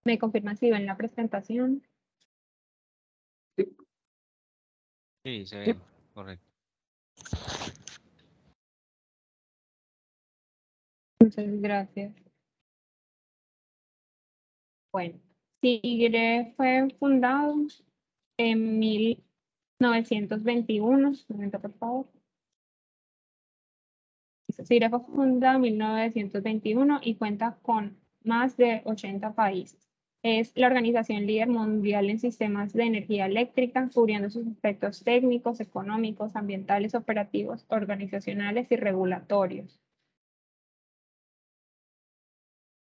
¿Me confirman si ven la presentación? Sí, se ve, correcto. Muchas gracias. Bueno, Tigre fue fundado en 1921. Un momento, por favor. Tigre fue fundado en 1921 y cuenta con más de 80 países. Es la organización líder mundial en sistemas de energía eléctrica, cubriendo sus aspectos técnicos, económicos, ambientales, operativos, organizacionales y regulatorios.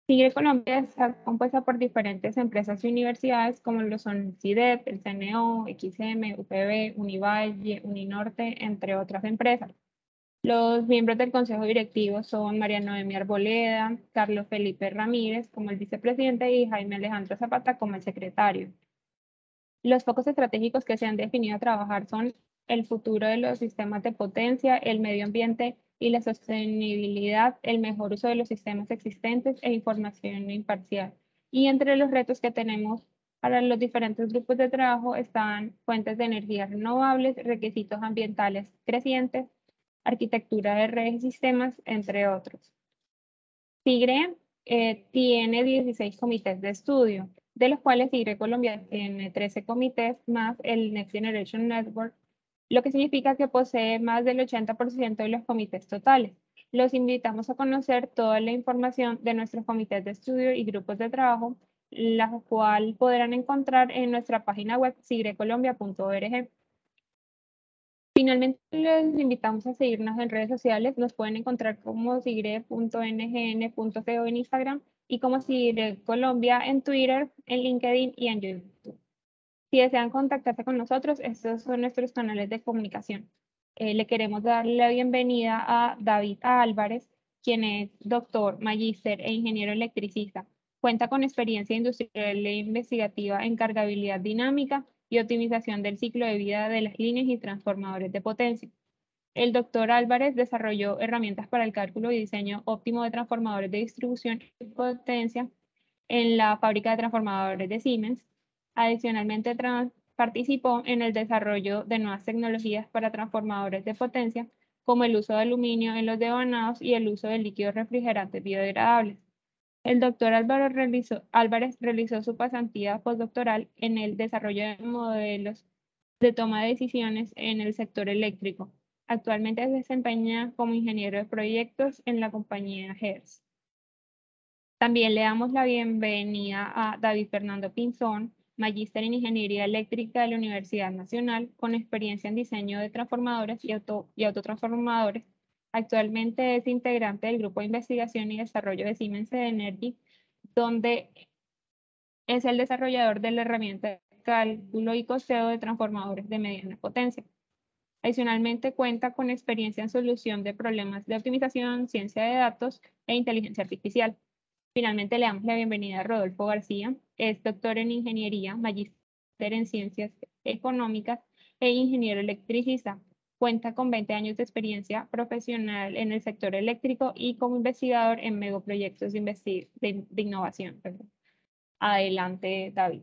Tigre Colombia está compuesta por diferentes empresas y universidades como lo son CIDEP, el CNO, XM, UPB, Univalle, Uninorte, entre otras empresas. Los miembros del consejo directivo son María Noemí Arboleda, Carlos Felipe Ramírez como el vicepresidente y Jaime Alejandro Zapata como el secretario. Los focos estratégicos que se han definido a trabajar son el futuro de los sistemas de potencia, el medio ambiente y la sostenibilidad, el mejor uso de los sistemas existentes e información imparcial. Y entre los retos que tenemos para los diferentes grupos de trabajo están fuentes de energía renovables, requisitos ambientales crecientes, arquitectura de redes y sistemas, entre otros. Tigre tiene 16 comités de estudio, de los cuales Tigre Colombia tiene 13 comités más el Next Generation Network, lo que significa que posee más del 80% de los comités totales. Los invitamos a conocer toda la información de nuestros comités de estudio y grupos de trabajo, la cual podrán encontrar en nuestra página web sigrecolombia.org. Finalmente, les invitamos a seguirnos en redes sociales. Nos pueden encontrar como sigre.ngn.co en Instagram y como Sigre Colombia en Twitter, en LinkedIn y en YouTube. Si desean contactarse con nosotros, estos son nuestros canales de comunicación. Le queremos dar la bienvenida a David Álvarez, quien es doctor, magíster e ingeniero electricista. Cuenta con experiencia industrial e investigativa en cargabilidad dinámica y optimización del ciclo de vida de las líneas y transformadores de potencia. El doctor Álvarez desarrolló herramientas para el cálculo y diseño óptimo de transformadores de distribución y potencia en la fábrica de transformadores de Siemens. Adicionalmente, participó en el desarrollo de nuevas tecnologías para transformadores de potencia, como el uso de aluminio en los devanados y el uso de líquidos refrigerantes biodegradables. El doctor Álvarez realizó su pasantía postdoctoral en el desarrollo de modelos de toma de decisiones en el sector eléctrico. Actualmente se desempeña como ingeniero de proyectos en la compañía Hertz. También le damos la bienvenida a David Fernando Pinzón, magíster en Ingeniería Eléctrica de la Universidad Nacional, con experiencia en diseño de transformadores y autotransformadores. Actualmente es integrante del Grupo de Investigación y Desarrollo de Siemens Energy, donde es el desarrollador de la herramienta de cálculo y costeo de transformadores de mediana potencia. Adicionalmente, cuenta con experiencia en solución de problemas de optimización, ciencia de datos e inteligencia artificial. Finalmente, le damos la bienvenida a Rodolfo García. Es doctor en Ingeniería, magíster en Ciencias Económicas e ingeniero electricista. Cuenta con 20 años de experiencia profesional en el sector eléctrico y como investigador en megaproyectos de innovación. Adelante, David.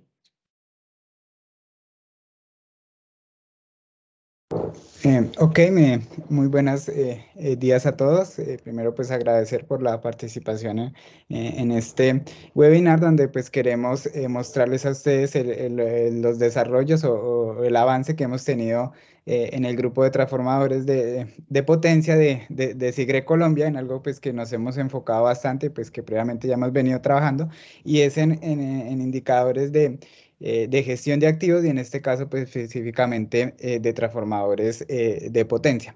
Ok, muy buenos días a todos. Primero pues agradecer por la participación en este webinar donde pues queremos mostrarles a ustedes los desarrollos o el avance que hemos tenido en el grupo de transformadores de potencia de Sigre Colombia, en algo pues que nos hemos enfocado bastante, pues que previamente ya hemos venido trabajando, y es en indicadores de gestión de activos y en este caso pues específicamente de transformadores de potencia.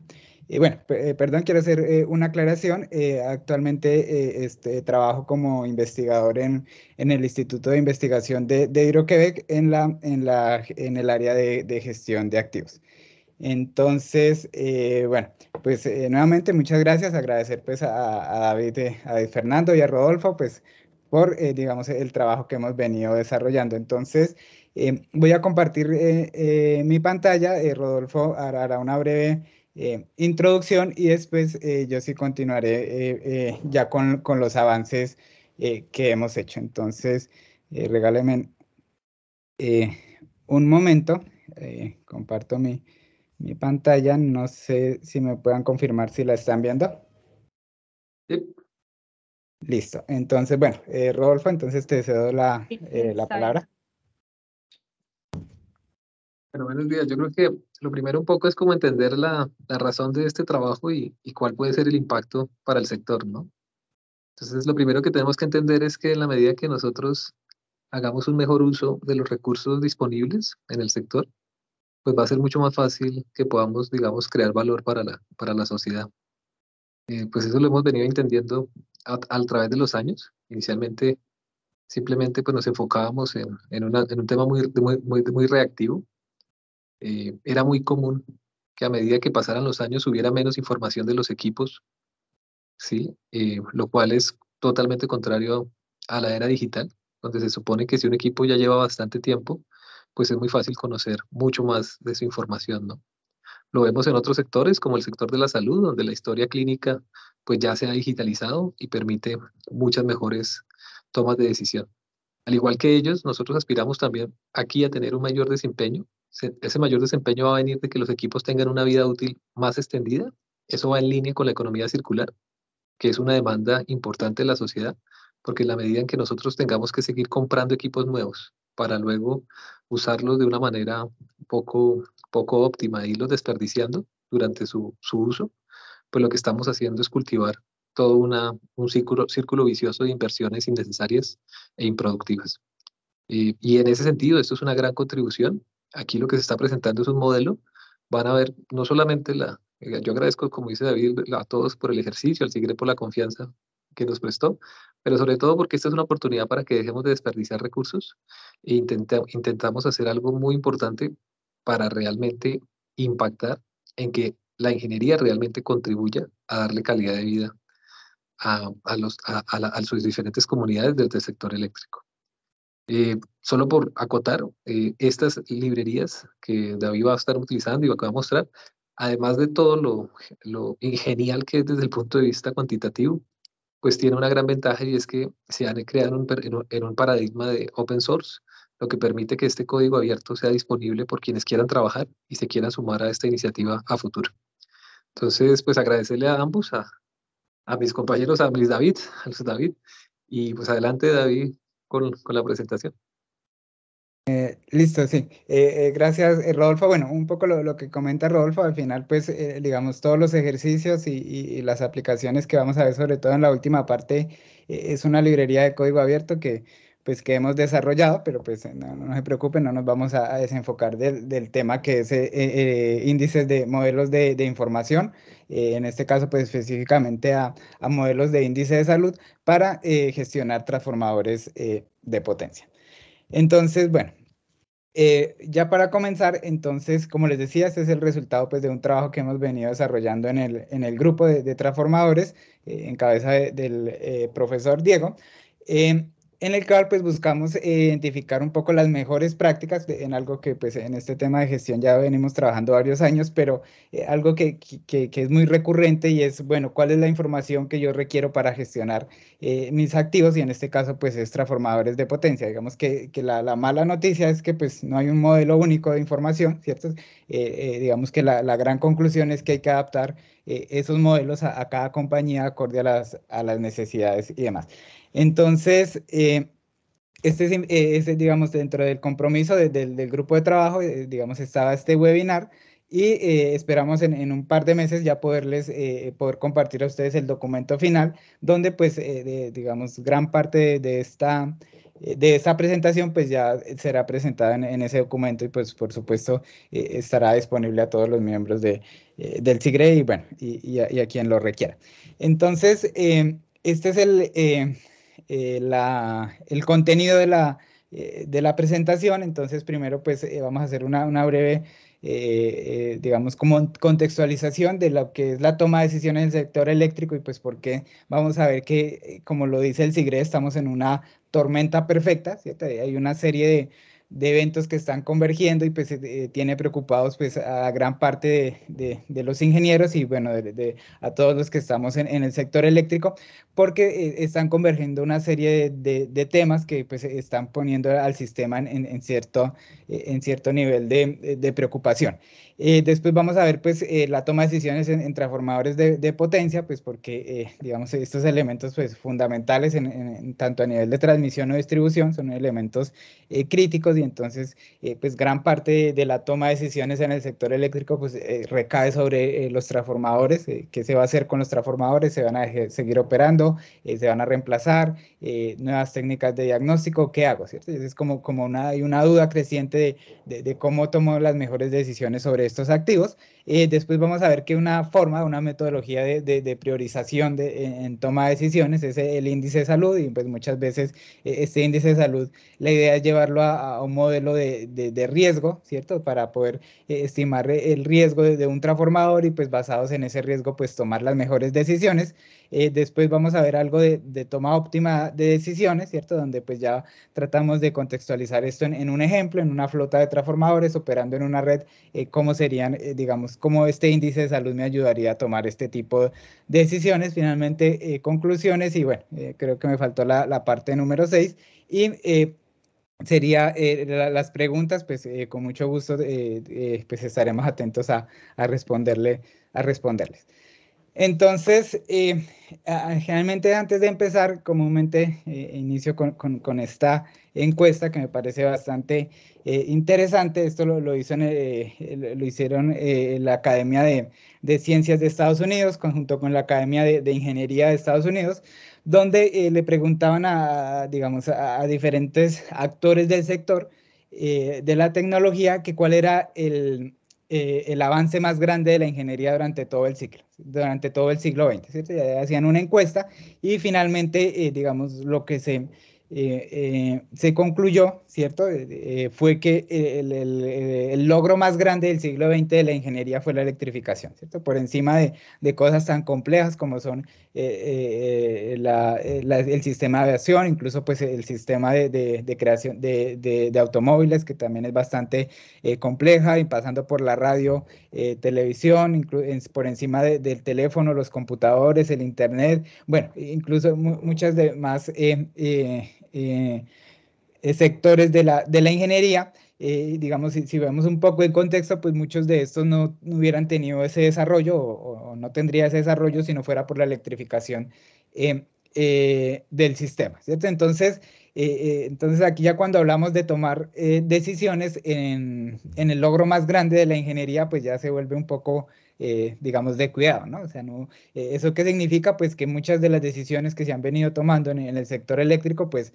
Bueno, perdón, quiero hacer una aclaración. Actualmente trabajo como investigador en el Instituto de Investigación de Hidro-Quebec en el área de gestión de activos. Entonces, bueno, pues nuevamente muchas gracias, agradecer pues a David Fernando y a Rodolfo pues por, digamos, el trabajo que hemos venido desarrollando. Entonces, voy a compartir mi pantalla, Rodolfo hará una breve introducción y después yo sí continuaré ya con los avances que hemos hecho. Entonces, regáleme un momento, comparto mi pantalla, no sé si me puedan confirmar si la están viendo. Sí. Listo, entonces, bueno, Rodolfo, entonces te cedo la Sí, está palabra. Bueno, buenos días. Yo creo que lo primero un poco es como entender la razón de este trabajo y cuál puede ser el impacto para el sector, ¿no? Entonces, lo primero que tenemos que entender es que en la medida que nosotros hagamos un mejor uso de los recursos disponibles en el sector, pues va a ser mucho más fácil que podamos, digamos, crear valor para la sociedad. Pues eso lo hemos venido entendiendo a través de los años. Inicialmente, simplemente pues nos enfocábamos en un tema muy reactivo. Era muy común que a medida que pasaran los años hubiera menos información de los equipos, ¿sí? Lo cual es totalmente contrario a la era digital, donde se supone que si un equipo ya lleva bastante tiempo, pues es muy fácil conocer mucho más de su información, ¿no? Lo vemos en otros sectores, como el sector de la salud, donde la historia clínica pues ya se ha digitalizado y permite muchas mejores tomas de decisión. Al igual que ellos, nosotros aspiramos también aquí a tener un mayor desempeño. Ese mayor desempeño va a venir de que los equipos tengan una vida útil más extendida. Eso va en línea con la economía circular, que es una demanda importante de la sociedad, porque en la medida en que nosotros tengamos que seguir comprando equipos nuevos para luego usarlos de una manera poco óptima e irlos desperdiciando durante su uso, pues lo que estamos haciendo es cultivar todo un círculo vicioso de inversiones innecesarias e improductivas. Y en ese sentido, esto es una gran contribución. Aquí lo que se está presentando es un modelo. Van a ver no solamente yo agradezco, como dice David, a todos por el ejercicio, al SIGRE por la confianza que nos prestó, pero sobre todo porque esta es una oportunidad para que dejemos de desperdiciar recursos e intentamos hacer algo muy importante para realmente impactar en que la ingeniería realmente contribuya a darle calidad de vida a sus diferentes comunidades desde el sector eléctrico. Solo por acotar, estas librerías que David va a estar utilizando y va a mostrar, además de todo lo genial que es desde el punto de vista cuantitativo, pues tiene una gran ventaja y es que se han creado en un paradigma de open source, lo que permite que este código abierto sea disponible por quienes quieran trabajar y se quieran sumar a esta iniciativa a futuro. Entonces, pues agradecerle a ambos, a mis compañeros, a Luis David, y pues adelante David con la presentación. Listo, sí. Gracias, Rodolfo. Bueno, un poco lo que comenta Rodolfo, al final, pues, digamos, todos los ejercicios y las aplicaciones que vamos a ver, sobre todo en la última parte, es una librería de código abierto pues, que hemos desarrollado, pero pues no se preocupen, no nos vamos a desenfocar del tema que es índices de modelos de información, en este caso, pues, específicamente a modelos de índice de salud para gestionar transformadores de potencia. Entonces, bueno. Ya para comenzar, entonces, como les decía, este es el resultado pues, de un trabajo que hemos venido desarrollando en el grupo de transformadores, en cabeza del profesor Diego, en el cual pues, buscamos identificar un poco las mejores prácticas en algo que pues, en este tema de gestión ya venimos trabajando varios años, pero algo que es muy recurrente y es, bueno, ¿cuál es la información que yo requiero para gestionar mis activos? Y en este caso pues es transformadores de potencia. Digamos que la mala noticia es que pues no hay un modelo único de información, ¿cierto? Digamos que la gran conclusión es que hay que adaptar esos modelos a cada compañía acorde a las necesidades y demás. Entonces, digamos, dentro del compromiso del grupo de trabajo, digamos, estaba este webinar y esperamos en un par de meses ya poder compartir a ustedes el documento final, donde pues, digamos, gran parte de esta presentación pues ya será presentada en ese documento y pues por supuesto estará disponible a todos los miembros del SIGRE y bueno, y a quien lo requiera. Entonces, este es el contenido de la presentación. Entonces, primero, pues vamos a hacer una breve, digamos, como contextualización de lo que es la toma de decisiones en el sector eléctrico y pues porque vamos a ver que, como lo dice el SIGRE, estamos en una tormenta perfecta, ¿cierto? Hay una serie eventos que están convergiendo y pues tiene preocupados pues a gran parte de los ingenieros y bueno, a todos los que estamos en el sector eléctrico, porque están convergiendo una serie de temas que pues están poniendo al sistema en cierto nivel de preocupación. Después vamos a ver pues la toma de decisiones en transformadores de potencia, pues porque digamos estos elementos pues fundamentales tanto a nivel de transmisión o distribución son elementos críticos y entonces pues gran parte de la toma de decisiones en el sector eléctrico pues recae sobre los transformadores, qué se va a hacer con los transformadores, se van a seguir operando, se van a reemplazar, nuevas técnicas de diagnóstico, ¿qué hago? ¿Cierto? Es como hay una duda creciente de cómo tomo las mejores decisiones sobre estos activos. Después vamos a ver que una metodología de priorización en toma de decisiones es el índice de salud y pues muchas veces este índice de salud, la idea es llevarlo a un modelo de riesgo, ¿cierto? Para poder estimar el riesgo de un transformador y pues basados en ese riesgo pues tomar las mejores decisiones. Después vamos a ver algo de toma óptima de decisiones, ¿cierto? Donde pues ya tratamos de contextualizar esto en un ejemplo, en una flota de transformadores operando en una red, cómo serían, digamos, cómo este índice de salud me ayudaría a tomar este tipo de decisiones. Finalmente, conclusiones y bueno, creo que me faltó la parte número 6 y sería las preguntas, pues con mucho gusto pues estaremos atentos a responderles. Entonces, generalmente antes de empezar, comúnmente inicio con esta encuesta que me parece bastante interesante. Esto lo hicieron la Academia de Ciencias de Estados Unidos, junto con la Academia de Ingeniería de Estados Unidos, donde le preguntaban digamos, a diferentes actores del sector de la tecnología que cuál era el avance más grande de la ingeniería durante todo el siglo XX, ¿cierto? Ya hacían una encuesta y finalmente, digamos, lo que se concluyó, ¿cierto? Fue que el logro más grande del siglo XX de la ingeniería fue la electrificación, ¿cierto? Por encima de cosas tan complejas como son el sistema de aviación, incluso pues el sistema de creación de automóviles, que también es bastante compleja, y pasando por la radio, televisión, por encima del teléfono, los computadores, el internet, bueno, incluso muchas más sectores de la ingeniería. Digamos, si vemos un poco el contexto, pues muchos de estos no hubieran tenido ese desarrollo o no tendría ese desarrollo si no fuera por la electrificación del sistema, ¿cierto? Entonces aquí ya cuando hablamos de tomar decisiones en el logro más grande de la ingeniería, pues ya se vuelve un poco, digamos, de cuidado, ¿no? O sea, no, ¿eso qué significa? Pues que muchas de las decisiones que se han venido tomando en el sector eléctrico, pues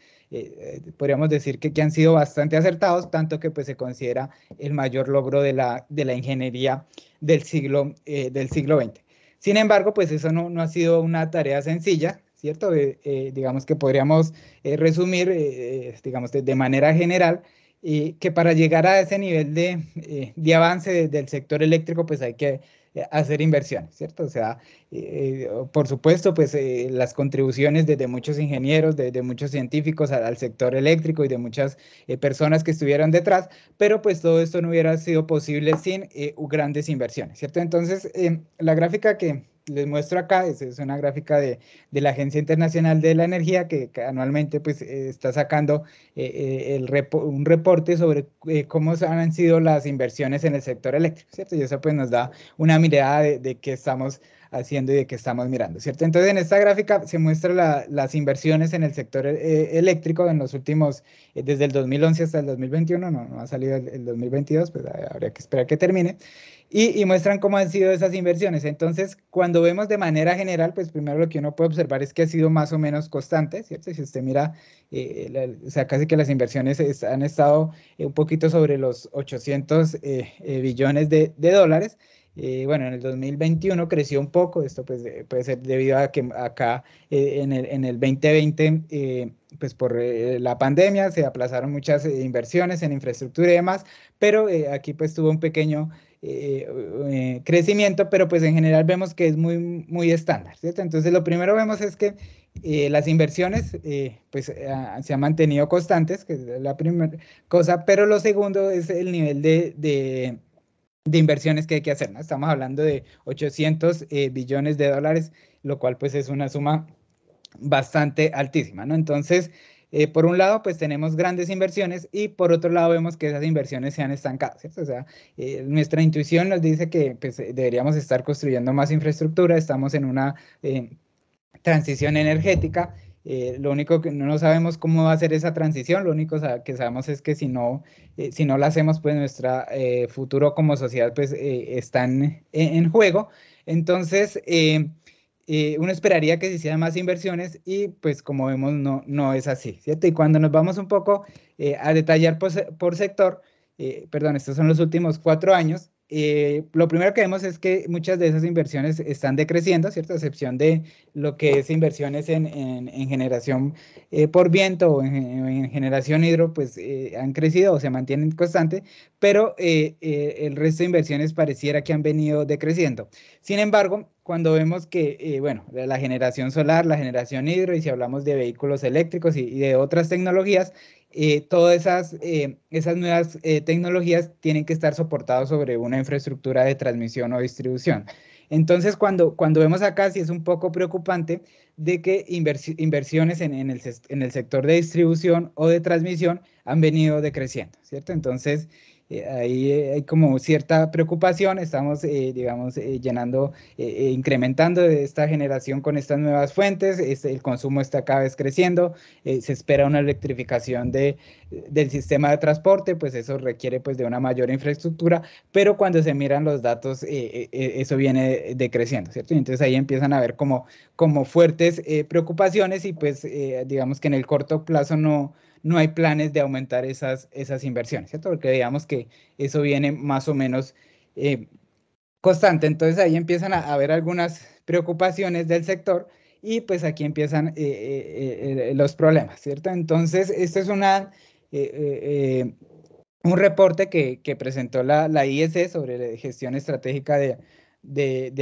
podríamos decir que han sido bastante acertados, tanto que pues se considera el mayor logro de la ingeniería del siglo XX. Sin embargo, pues eso no ha sido una tarea sencilla, ¿cierto? Digamos que podríamos resumir, digamos, de manera general, que para llegar a ese nivel de avance del sector eléctrico, pues hay que hacer inversiones, ¿cierto? O sea, por supuesto, pues las contribuciones de muchos ingenieros, de muchos científicos al sector eléctrico y de muchas personas que estuvieron detrás, pero pues todo esto no hubiera sido posible sin grandes inversiones, ¿cierto? Entonces, la gráfica que les muestro acá es una gráfica de la Agencia Internacional de la Energía que anualmente pues está sacando un reporte sobre cómo han sido las inversiones en el sector eléctrico, ¿cierto? Y eso pues nos da una mirada de qué estamos haciendo y de qué estamos mirando, ¿cierto? Entonces en esta gráfica se muestran las inversiones en el sector eléctrico en los últimos, desde el 2011 hasta el 2021, no ha salido el 2022, pues habría que esperar que termine. Y muestran cómo han sido esas inversiones. Entonces, cuando vemos de manera general, pues primero lo que uno puede observar es que ha sido más o menos constante, ¿cierto? Si usted mira, o sea, casi que las inversiones han estado un poquito sobre los 800 billones de dólares. Bueno, en el 2021 creció un poco, esto pues puede ser debido a que acá en el 2020, pues por la pandemia se aplazaron muchas inversiones en infraestructura y demás, pero aquí pues tuvo un pequeño crecimiento, pero pues en general vemos que es muy estándar, ¿cierto? Entonces lo primero vemos es que las inversiones pues se han mantenido constantes, que es la primera cosa, pero lo segundo es el nivel de inversiones que hay que hacer, ¿no? Estamos hablando de 800 billones de dólares, lo cual pues es una suma bastante altísima, ¿no? Entonces, por un lado, pues tenemos grandes inversiones y por otro lado vemos que esas inversiones se han estancado, ¿cierto? O sea, nuestra intuición nos dice que pues, deberíamos estar construyendo más infraestructura, estamos en una transición energética. Lo único que no sabemos cómo va a ser esa transición, lo único que sabemos es que si no la hacemos, pues nuestro futuro como sociedad pues, está en juego. Entonces, uno esperaría que se hicieran más inversiones y pues como vemos no es así, ¿cierto? Y cuando nos vamos un poco a detallar por sector, perdón, estos son los últimos 4 años, lo primero que vemos es que muchas de esas inversiones están decreciendo, ¿cierto? A excepción de lo que es inversiones en generación por viento o en generación hidro, pues han crecido o se mantienen constantes, pero el resto de inversiones pareciera que han venido decreciendo. Sin embargo, cuando vemos que, bueno, la generación solar, la generación hidro, y si hablamos de vehículos eléctricos y de otras tecnologías, todas esas nuevas tecnologías tienen que estar soportadas sobre una infraestructura de transmisión o distribución. Entonces, cuando vemos acá, sí es un poco preocupante de que inversiones en el sector de distribución o de transmisión han venido decreciendo, ¿cierto? Entonces, ahí hay como cierta preocupación, estamos, digamos, incrementando esta generación con estas nuevas fuentes, el consumo está cada vez creciendo, se espera una electrificación del sistema de transporte, pues eso requiere pues de una mayor infraestructura, pero cuando se miran los datos, eso viene decreciendo, ¿cierto? Y entonces ahí empiezan a haber como fuertes preocupaciones y pues digamos que en el corto plazo no hay planes de aumentar esas inversiones, ¿cierto? Porque digamos que eso viene más o menos constante. Entonces ahí empiezan a haber algunas preocupaciones del sector y pues aquí empiezan los problemas, ¿cierto? Entonces, esto es un reporte que presentó la IEC sobre la gestión estratégica de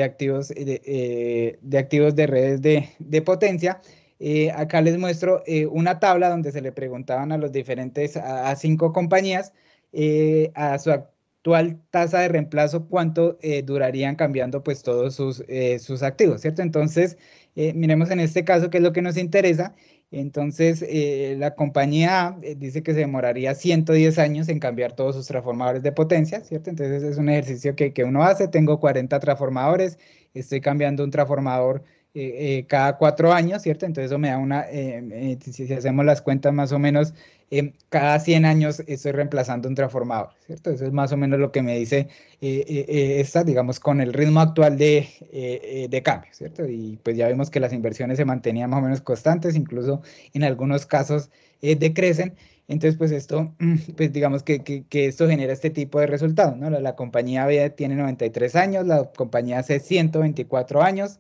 activos, de activos de redes de potencia. Acá les muestro una tabla donde se le preguntaban a los diferentes, a 5 compañías, a su actual tasa de reemplazo, cuánto durarían cambiando pues todos sus activos, ¿cierto? Entonces, miremos en este caso qué es lo que nos interesa. Entonces, la compañía A dice que se demoraría 110 años en cambiar todos sus transformadores de potencia, ¿cierto? Entonces, es un ejercicio que uno hace. Tengo 40 transformadores, estoy cambiando un transformador cada 4 años, ¿cierto? Entonces, eso me da si hacemos las cuentas más o menos, cada 100 años estoy reemplazando un transformador, ¿cierto? Eso es más o menos lo que me dice digamos, con el ritmo actual de cambio, ¿cierto? Y pues ya vemos que las inversiones se mantenían más o menos constantes, incluso en algunos casos decrecen. Entonces, pues esto, pues digamos que esto genera este tipo de resultados, ¿no? La compañía B tiene 93 años, la compañía C 124 años.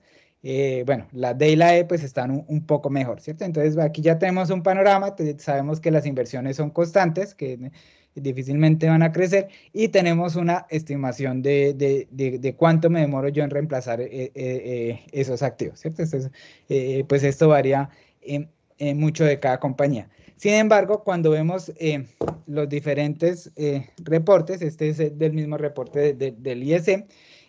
Bueno, la D y la E pues están un poco mejor, ¿cierto? Entonces aquí ya tenemos un panorama, sabemos que las inversiones son constantes, que difícilmente van a crecer, y tenemos una estimación de cuánto me demoro yo en reemplazar esos activos, ¿cierto? Entonces, pues esto varía mucho de cada compañía. Sin embargo, cuando vemos los diferentes reportes, este es del mismo reporte del IEC,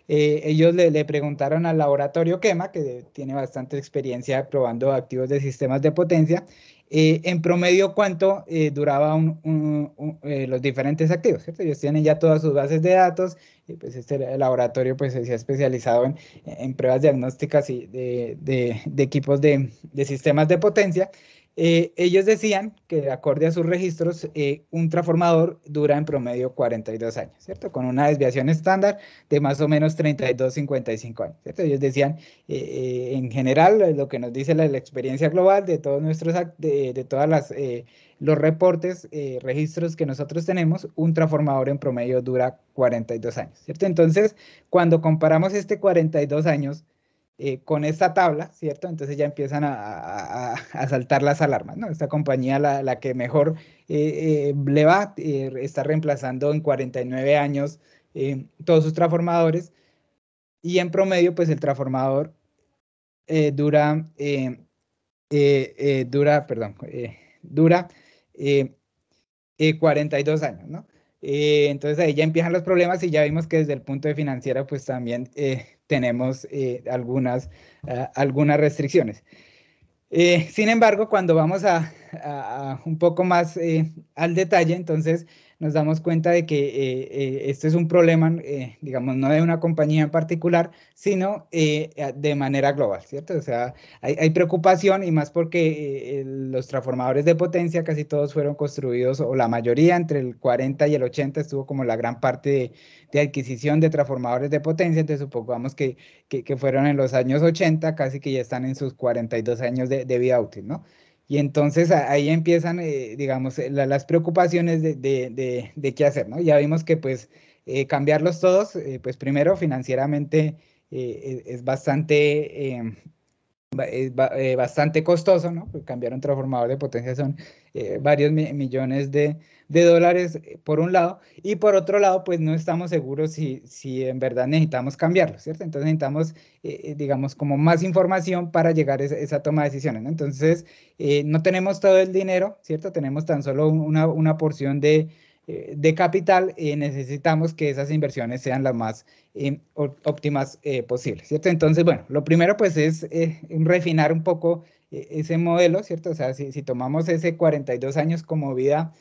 ellos le preguntaron al laboratorio Quema, que tiene bastante experiencia probando activos de sistemas de potencia, en promedio cuánto duraba los diferentes activos, ¿cierto? Ellos tienen ya todas sus bases de datos, pues este laboratorio pues se ha especializado en pruebas diagnósticas y de equipos de sistemas de potencia. Ellos decían que acorde a sus registros, un transformador dura en promedio 42 años, ¿cierto? Con una desviación estándar de más o menos 32-55 años, ¿cierto? Ellos decían, en general, lo que nos dice la experiencia global de todos de todas los reportes, registros que nosotros tenemos, un transformador en promedio dura 42 años, ¿cierto? Entonces, cuando comparamos este 42 años con esta tabla, ¿cierto? Entonces ya empiezan a saltar las alarmas, ¿no? Esta compañía, la que mejor le va, está reemplazando en 49 años todos sus transformadores, y en promedio pues el transformador dura 42 años, ¿no? Entonces ahí ya empiezan los problemas y ya vimos que desde el punto de financiera pues también tenemos algunas restricciones. Sin embargo, cuando vamos a un poco más al detalle, entonces nos damos cuenta de que este es un problema, digamos, no de una compañía en particular, sino de manera global, ¿cierto? O sea, hay preocupación y más porque los transformadores de potencia casi todos fueron construidos, o la mayoría, entre el 40 y el 80 estuvo como la gran parte de adquisición de transformadores de potencia, entonces supongamos que fueron en los años 80, casi que ya están en sus 42 años de vida útil, ¿no? Y entonces ahí empiezan, digamos, las preocupaciones de qué hacer, ¿no? Ya vimos que pues cambiarlos todos, pues primero financieramente es bastante bastante costoso, ¿no? Porque cambiar un transformador de potencia son varios millones de dólares por un lado, y por otro lado, pues no estamos seguros si en verdad necesitamos cambiarlo, ¿cierto? Entonces necesitamos, digamos, como más información para llegar a esa toma de decisiones, ¿no? Entonces, no tenemos todo el dinero, ¿cierto? Tenemos tan solo una porción de capital, necesitamos que esas inversiones sean las más óptimas posibles, ¿cierto? Entonces, bueno, lo primero pues es refinar un poco ese modelo, ¿cierto? O sea, si tomamos ese 42 años como vida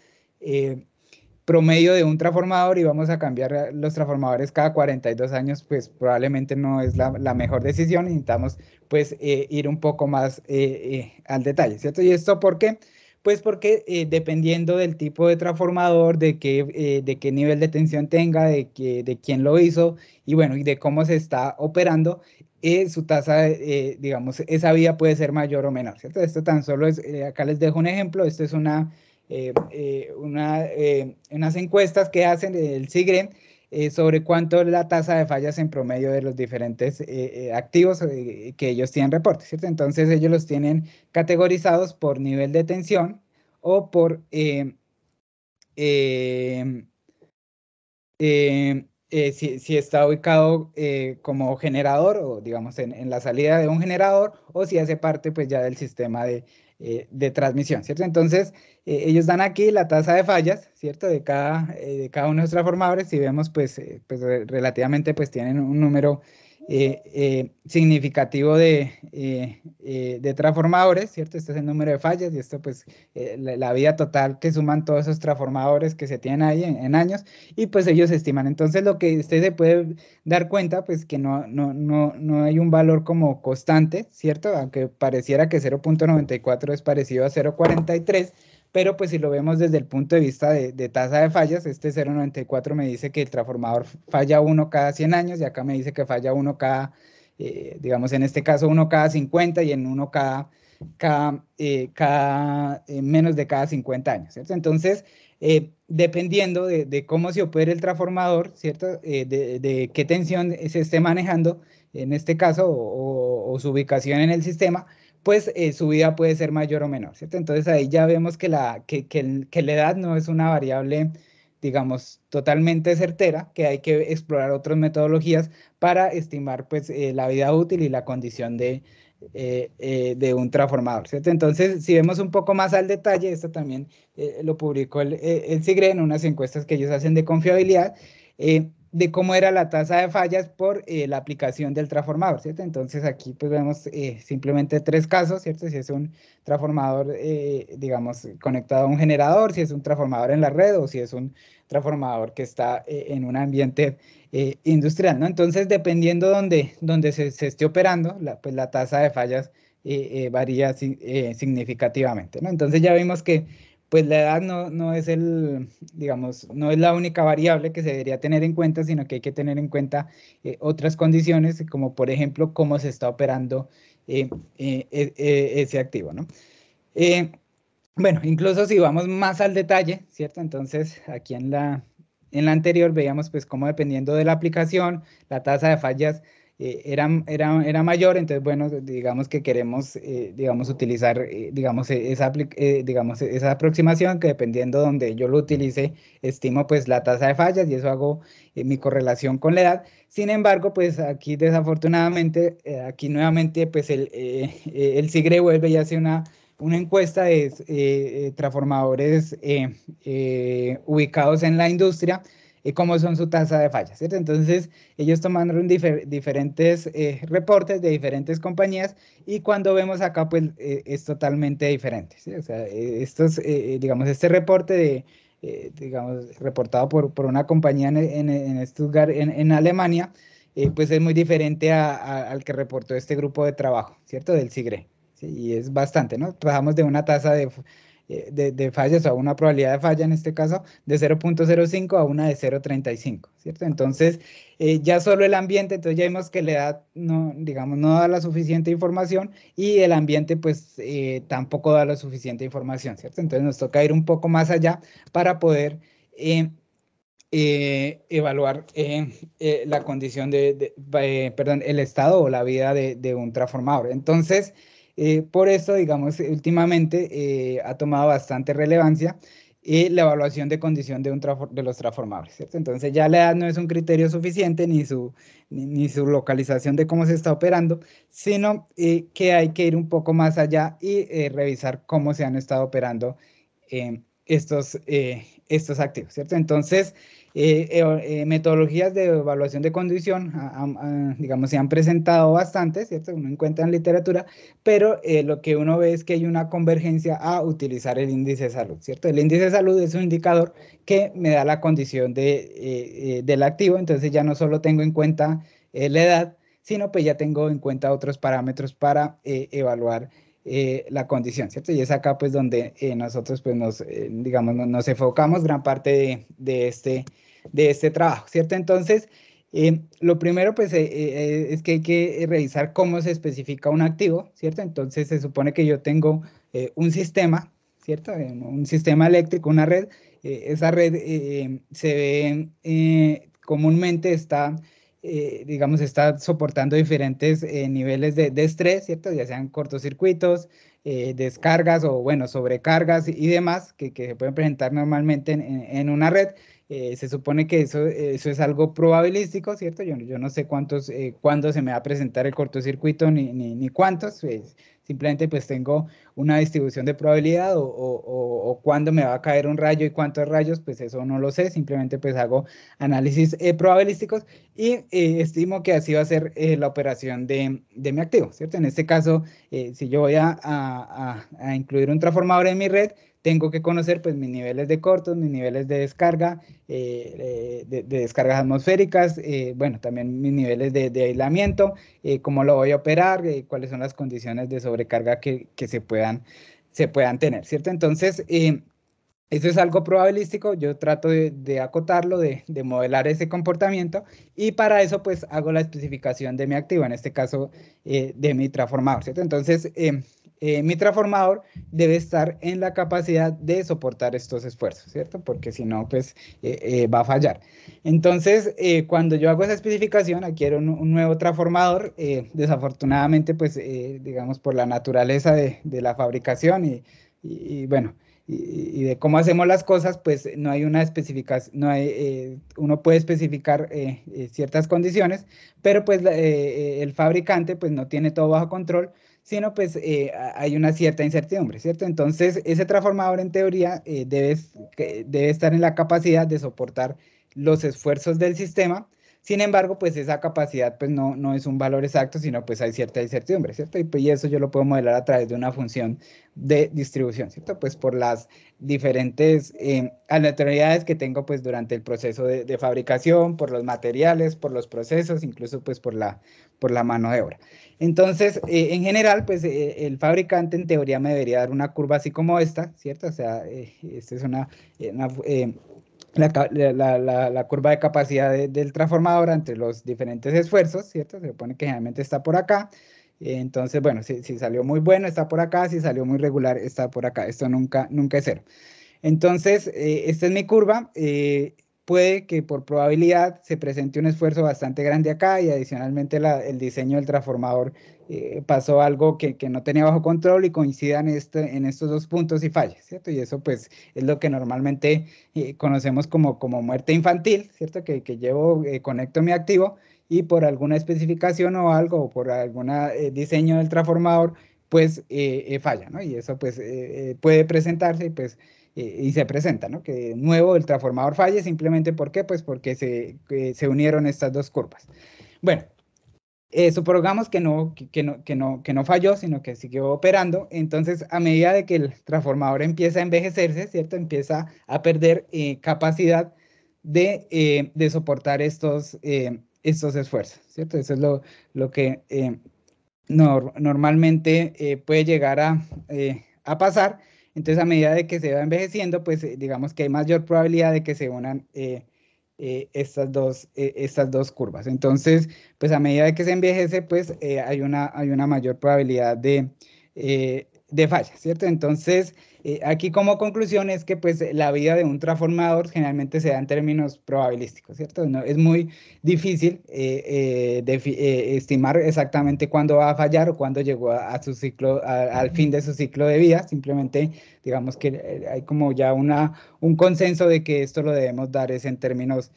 promedio de un transformador y vamos a cambiar los transformadores cada 42 años, pues probablemente no es la mejor decisión, necesitamos pues ir un poco más al detalle, ¿cierto? ¿Y esto por qué? Pues porque dependiendo del tipo de transformador, de qué nivel de tensión tenga, de quién lo hizo y bueno, y de cómo se está operando, su tasa, digamos, esa vía puede ser mayor o menor, ¿cierto? Esto tan solo es, acá les dejo un ejemplo, esto es unas encuestas que hacen el SIGRE sobre cuánto es la tasa de fallas en promedio de los diferentes activos que ellos tienen reportes, ¿cierto? Entonces ellos los tienen categorizados por nivel de tensión o por si está ubicado como generador o digamos en la salida de un generador, o si hace parte pues ya del sistema de transmisión, ¿cierto? Entonces ellos dan aquí la tasa de fallas, ¿cierto? De cada uno de los transformadores, y vemos pues, relativamente pues tienen un número significativo de transformadores, ¿cierto? Este es el número de fallas y esto pues la vida total que suman todos esos transformadores que se tienen ahí en años, y pues ellos estiman. Entonces lo que usted se puede dar cuenta pues que no hay un valor como constante, ¿cierto? Aunque pareciera que 0.94 es parecido a 0.43, pero pues si lo vemos desde el punto de vista de tasa de fallas, este 0.94 me dice que el transformador falla uno cada 100 años, y acá me dice que falla uno cada, digamos en este caso uno cada 50, y en uno menos de cada 50 años, ¿cierto? Entonces, dependiendo de cómo se opere el transformador, ¿cierto? De qué tensión se esté manejando, en este caso, o su ubicación en el sistema, pues su vida puede ser mayor o menor, ¿cierto? Entonces ahí ya vemos que la edad no es una variable, digamos, totalmente certera, que hay que explorar otras metodologías para estimar pues la vida útil y la condición de un transformador, ¿cierto? Entonces, si vemos un poco más al detalle, esto también lo publicó el SIGRE en unas encuestas que ellos hacen de confiabilidad, de cómo era la tasa de fallas por la aplicación del transformador, ¿cierto? Entonces aquí pues vemos simplemente tres casos, ¿cierto? Si es un transformador, digamos, conectado a un generador, si es un transformador en la red, o si es un transformador que está en un ambiente industrial, ¿no? Entonces, dependiendo donde se esté operando, pues la tasa de fallas varía significativamente, ¿no? Entonces ya vimos que pues la edad no es digamos, no es la única variable que se debería tener en cuenta, sino que hay que tener en cuenta otras condiciones, como por ejemplo, cómo se está operando ese activo, ¿no? Bueno, incluso si vamos más al detalle, ¿cierto? Entonces, aquí en la anterior veíamos pues cómo dependiendo de la aplicación, la tasa de fallas era mayor, entonces, bueno, digamos que queremos, digamos, utilizar, digamos, digamos, esa aproximación que dependiendo donde yo lo utilice, estimo pues la tasa de fallas y eso hago mi correlación con la edad. Sin embargo, pues aquí desafortunadamente, aquí nuevamente, pues el SIGRE vuelve y hace una encuesta de transformadores ubicados en la industria y cómo son su tasa de fallas, ¿cierto? Entonces, ellos tomaron diferentes reportes de diferentes compañías y cuando vemos acá, pues es totalmente diferente, ¿sí? O sea, digamos, este reporte digamos, reportado por una compañía en Stuttgart, en Alemania, pues es muy diferente al que reportó este grupo de trabajo, ¿cierto? Del SIGRE, ¿sí? Y es bastante, ¿no? Trabajamos de una tasa de fallas o a una probabilidad de falla en este caso de 0.05 a una de 0.35, ¿cierto? Entonces, ya solo el ambiente, entonces ya vimos que la edad no, digamos, no da la suficiente información y el ambiente pues tampoco da la suficiente información, ¿cierto? Entonces nos toca ir un poco más allá para poder evaluar la condición perdón, el estado o la vida de un transformador. Entonces, por eso, digamos, últimamente ha tomado bastante relevancia la evaluación de condición de los transformadores, ¿cierto? Entonces ya la edad no es un criterio suficiente ni su localización de cómo se está operando, sino que hay que ir un poco más allá y revisar cómo se han estado operando estos activos, ¿cierto? Entonces, metodologías de evaluación de condición, digamos, se han presentado bastante, ¿cierto? Uno encuentra en literatura, pero lo que uno ve es que hay una convergencia a utilizar el índice de salud, ¿cierto? El índice de salud es un indicador que me da la condición del activo, entonces ya no solo tengo en cuenta la edad, sino pues ya tengo en cuenta otros parámetros para evaluar la condición, ¿cierto? Y es acá pues donde nosotros pues digamos, nos enfocamos gran parte de este trabajo, ¿cierto? Entonces, lo primero pues es que hay que revisar cómo se especifica un activo, ¿cierto? Entonces se supone que yo tengo un sistema, ¿cierto? Un sistema eléctrico, una red, esa red se ve comúnmente digamos, está soportando diferentes niveles de estrés, ¿cierto? Ya sean cortocircuitos, descargas o, bueno, sobrecargas y demás que se pueden presentar normalmente en una red. Se supone que eso es algo probabilístico, ¿cierto? Yo no sé cuándo se me va a presentar el cortocircuito ni cuántos, simplemente pues tengo una distribución de probabilidad o cuándo me va a caer un rayo y cuántos rayos, pues eso no lo sé, simplemente pues hago análisis probabilísticos y estimo que así va a ser la operación de mi activo, ¿cierto? En este caso, si yo voy a incluir un transformador en mi red, tengo que conocer pues mis niveles de cortos, mis niveles de descarga, de descargas atmosféricas, bueno, también mis niveles de aislamiento, cómo lo voy a operar, cuáles son las condiciones de sobrecarga que se puedan tener, ¿cierto? Entonces, eso es algo probabilístico, yo trato de acotarlo, de modelar ese comportamiento y para eso pues hago la especificación de mi activo, en este caso de mi transformador, ¿cierto? Entonces, mi transformador debe estar en la capacidad de soportar estos esfuerzos, ¿cierto? Porque si no, pues va a fallar. Entonces, cuando yo hago esa especificación, adquiero un nuevo transformador, desafortunadamente, pues, digamos, por la naturaleza de la fabricación y bueno, y de cómo hacemos las cosas, pues no hay una especificación, uno puede especificar ciertas condiciones, pero pues el fabricante pues no tiene todo bajo control, sino pues hay una cierta incertidumbre, ¿cierto? Entonces ese transformador en teoría debe estar en la capacidad de soportar los esfuerzos del sistema. Sin embargo, pues esa capacidad pues no es un valor exacto, sino pues hay cierta incertidumbre, ¿cierto? Y eso yo lo puedo modelar a través de una función de distribución, ¿cierto? Pues por las diferentes aleatoriedades que tengo pues durante el proceso de fabricación, por los materiales, por los procesos, incluso pues por la mano de obra. Entonces, en general, pues el fabricante en teoría me debería dar una curva así como esta, ¿cierto? O sea, esta es la curva de capacidad del transformador entre los diferentes esfuerzos, ¿cierto? Se supone que generalmente está por acá. Entonces, bueno, si salió muy bueno, está por acá. Si salió muy regular, está por acá. Esto nunca es cero. Entonces, esta es mi curva. puede que por probabilidad se presente un esfuerzo bastante grande acá y adicionalmente el diseño del transformador pasó algo que no tenía bajo control y coincidan en estos dos puntos y falle, ¿cierto? Y eso pues es lo que normalmente conocemos como muerte infantil, ¿cierto? Que llevo, conecto mi activo y por alguna especificación o algo, o por algún diseño del transformador, pues falla, ¿no? Y eso pues puede presentarse pues, y se presenta, ¿no? Que de nuevo el transformador falle simplemente ¿por qué? Pues porque se unieron estas dos curvas. Bueno, supongamos que no falló, sino que siguió operando. Entonces, a medida de que el transformador empieza a envejecerse, ¿cierto? Empieza a perder capacidad de soportar estos esfuerzos, ¿cierto? Eso es lo que normalmente puede llegar a pasar. Entonces, a medida de que se va envejeciendo, pues digamos que hay mayor probabilidad de que se unan estas dos curvas. Entonces, pues a medida de que se envejece, pues hay una mayor probabilidad de falla, ¿cierto? Entonces, aquí como conclusión es que pues la vida de un transformador generalmente se da en términos probabilísticos, ¿cierto? No, es muy difícil estimar exactamente cuándo va a fallar o cuándo llegó a su ciclo, al fin de su ciclo de vida. Simplemente digamos que hay como ya un consenso de que esto lo debemos dar es en términos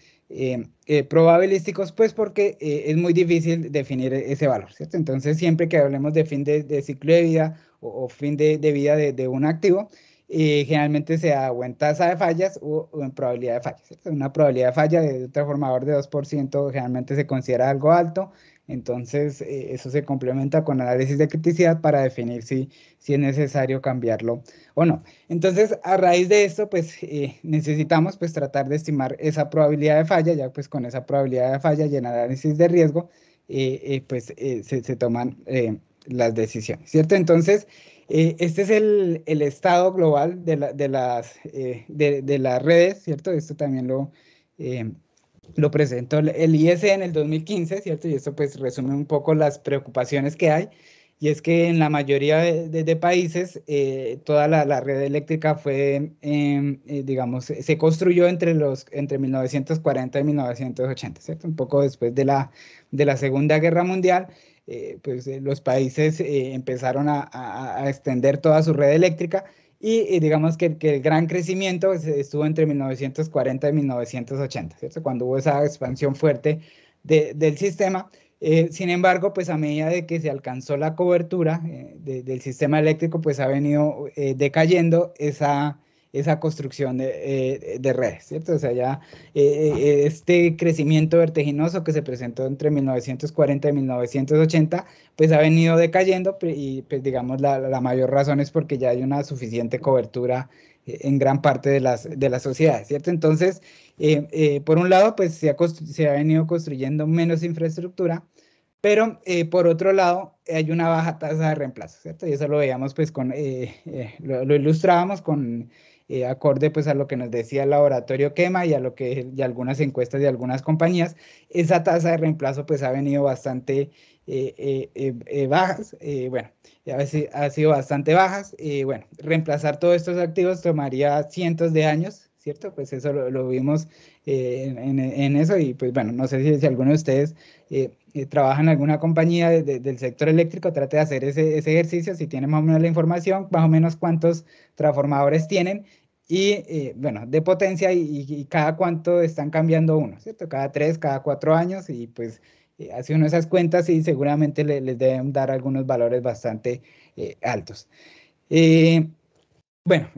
probabilísticos, pues porque es muy difícil definir ese valor, ¿cierto? Entonces, siempre que hablemos de fin de ciclo de vida o fin de vida de un activo, generalmente se da o en tasa de fallas o en probabilidad de fallas, ¿cierto? Una probabilidad de falla de un transformador de 2% generalmente se considera algo alto. Entonces, eso se complementa con análisis de criticidad para definir si es necesario cambiarlo o no. Entonces, a raíz de esto, pues necesitamos pues tratar de estimar esa probabilidad de falla. Ya pues con esa probabilidad de falla y el análisis de riesgo, pues se toman las decisiones, ¿cierto? Entonces, este es el estado global de las redes, ¿cierto? Esto también lo presentó el IEC en el 2015, ¿cierto? Y esto pues resume un poco las preocupaciones que hay. Y es que en la mayoría de países toda la red eléctrica fue, digamos, se construyó entre 1940 y 1980, ¿cierto? Un poco después de la Segunda Guerra Mundial, pues los países empezaron a extender toda su red eléctrica y digamos que el gran crecimiento estuvo entre 1940 y 1980, ¿cierto? Cuando hubo esa expansión fuerte del sistema. Sin embargo, pues a medida de que se alcanzó la cobertura del sistema eléctrico, pues ha venido decayendo esa construcción de redes, ¿cierto? O sea, ya este crecimiento vertiginoso que se presentó entre 1940 y 1980, pues ha venido decayendo y pues digamos la mayor razón es porque ya hay una suficiente cobertura en gran parte de las sociedades, ¿cierto? Entonces, por un lado, pues se ha venido construyendo menos infraestructura, pero por otro lado hay una baja tasa de reemplazo, ¿cierto? Y eso lo veíamos pues lo ilustrábamos con acorde pues a lo que nos decía el laboratorio Quema y a lo que y algunas encuestas de algunas compañías. Esa tasa de reemplazo pues ha venido bastante bajas, bueno, ha sido bastante bajas. Bueno, reemplazar todos estos activos tomaría cientos de años, ¿cierto? Pues eso lo vimos en eso y pues bueno, no sé si alguno de ustedes trabaja en alguna compañía del sector eléctrico, trate de hacer ese ejercicio, si tienen más o menos la información, más o menos cuántos transformadores tienen y bueno, de potencia y cada cuánto están cambiando uno, ¿cierto? Cada 3, cada 4 años y pues hace uno esas cuentas y seguramente les deben dar algunos valores bastante altos. Bueno,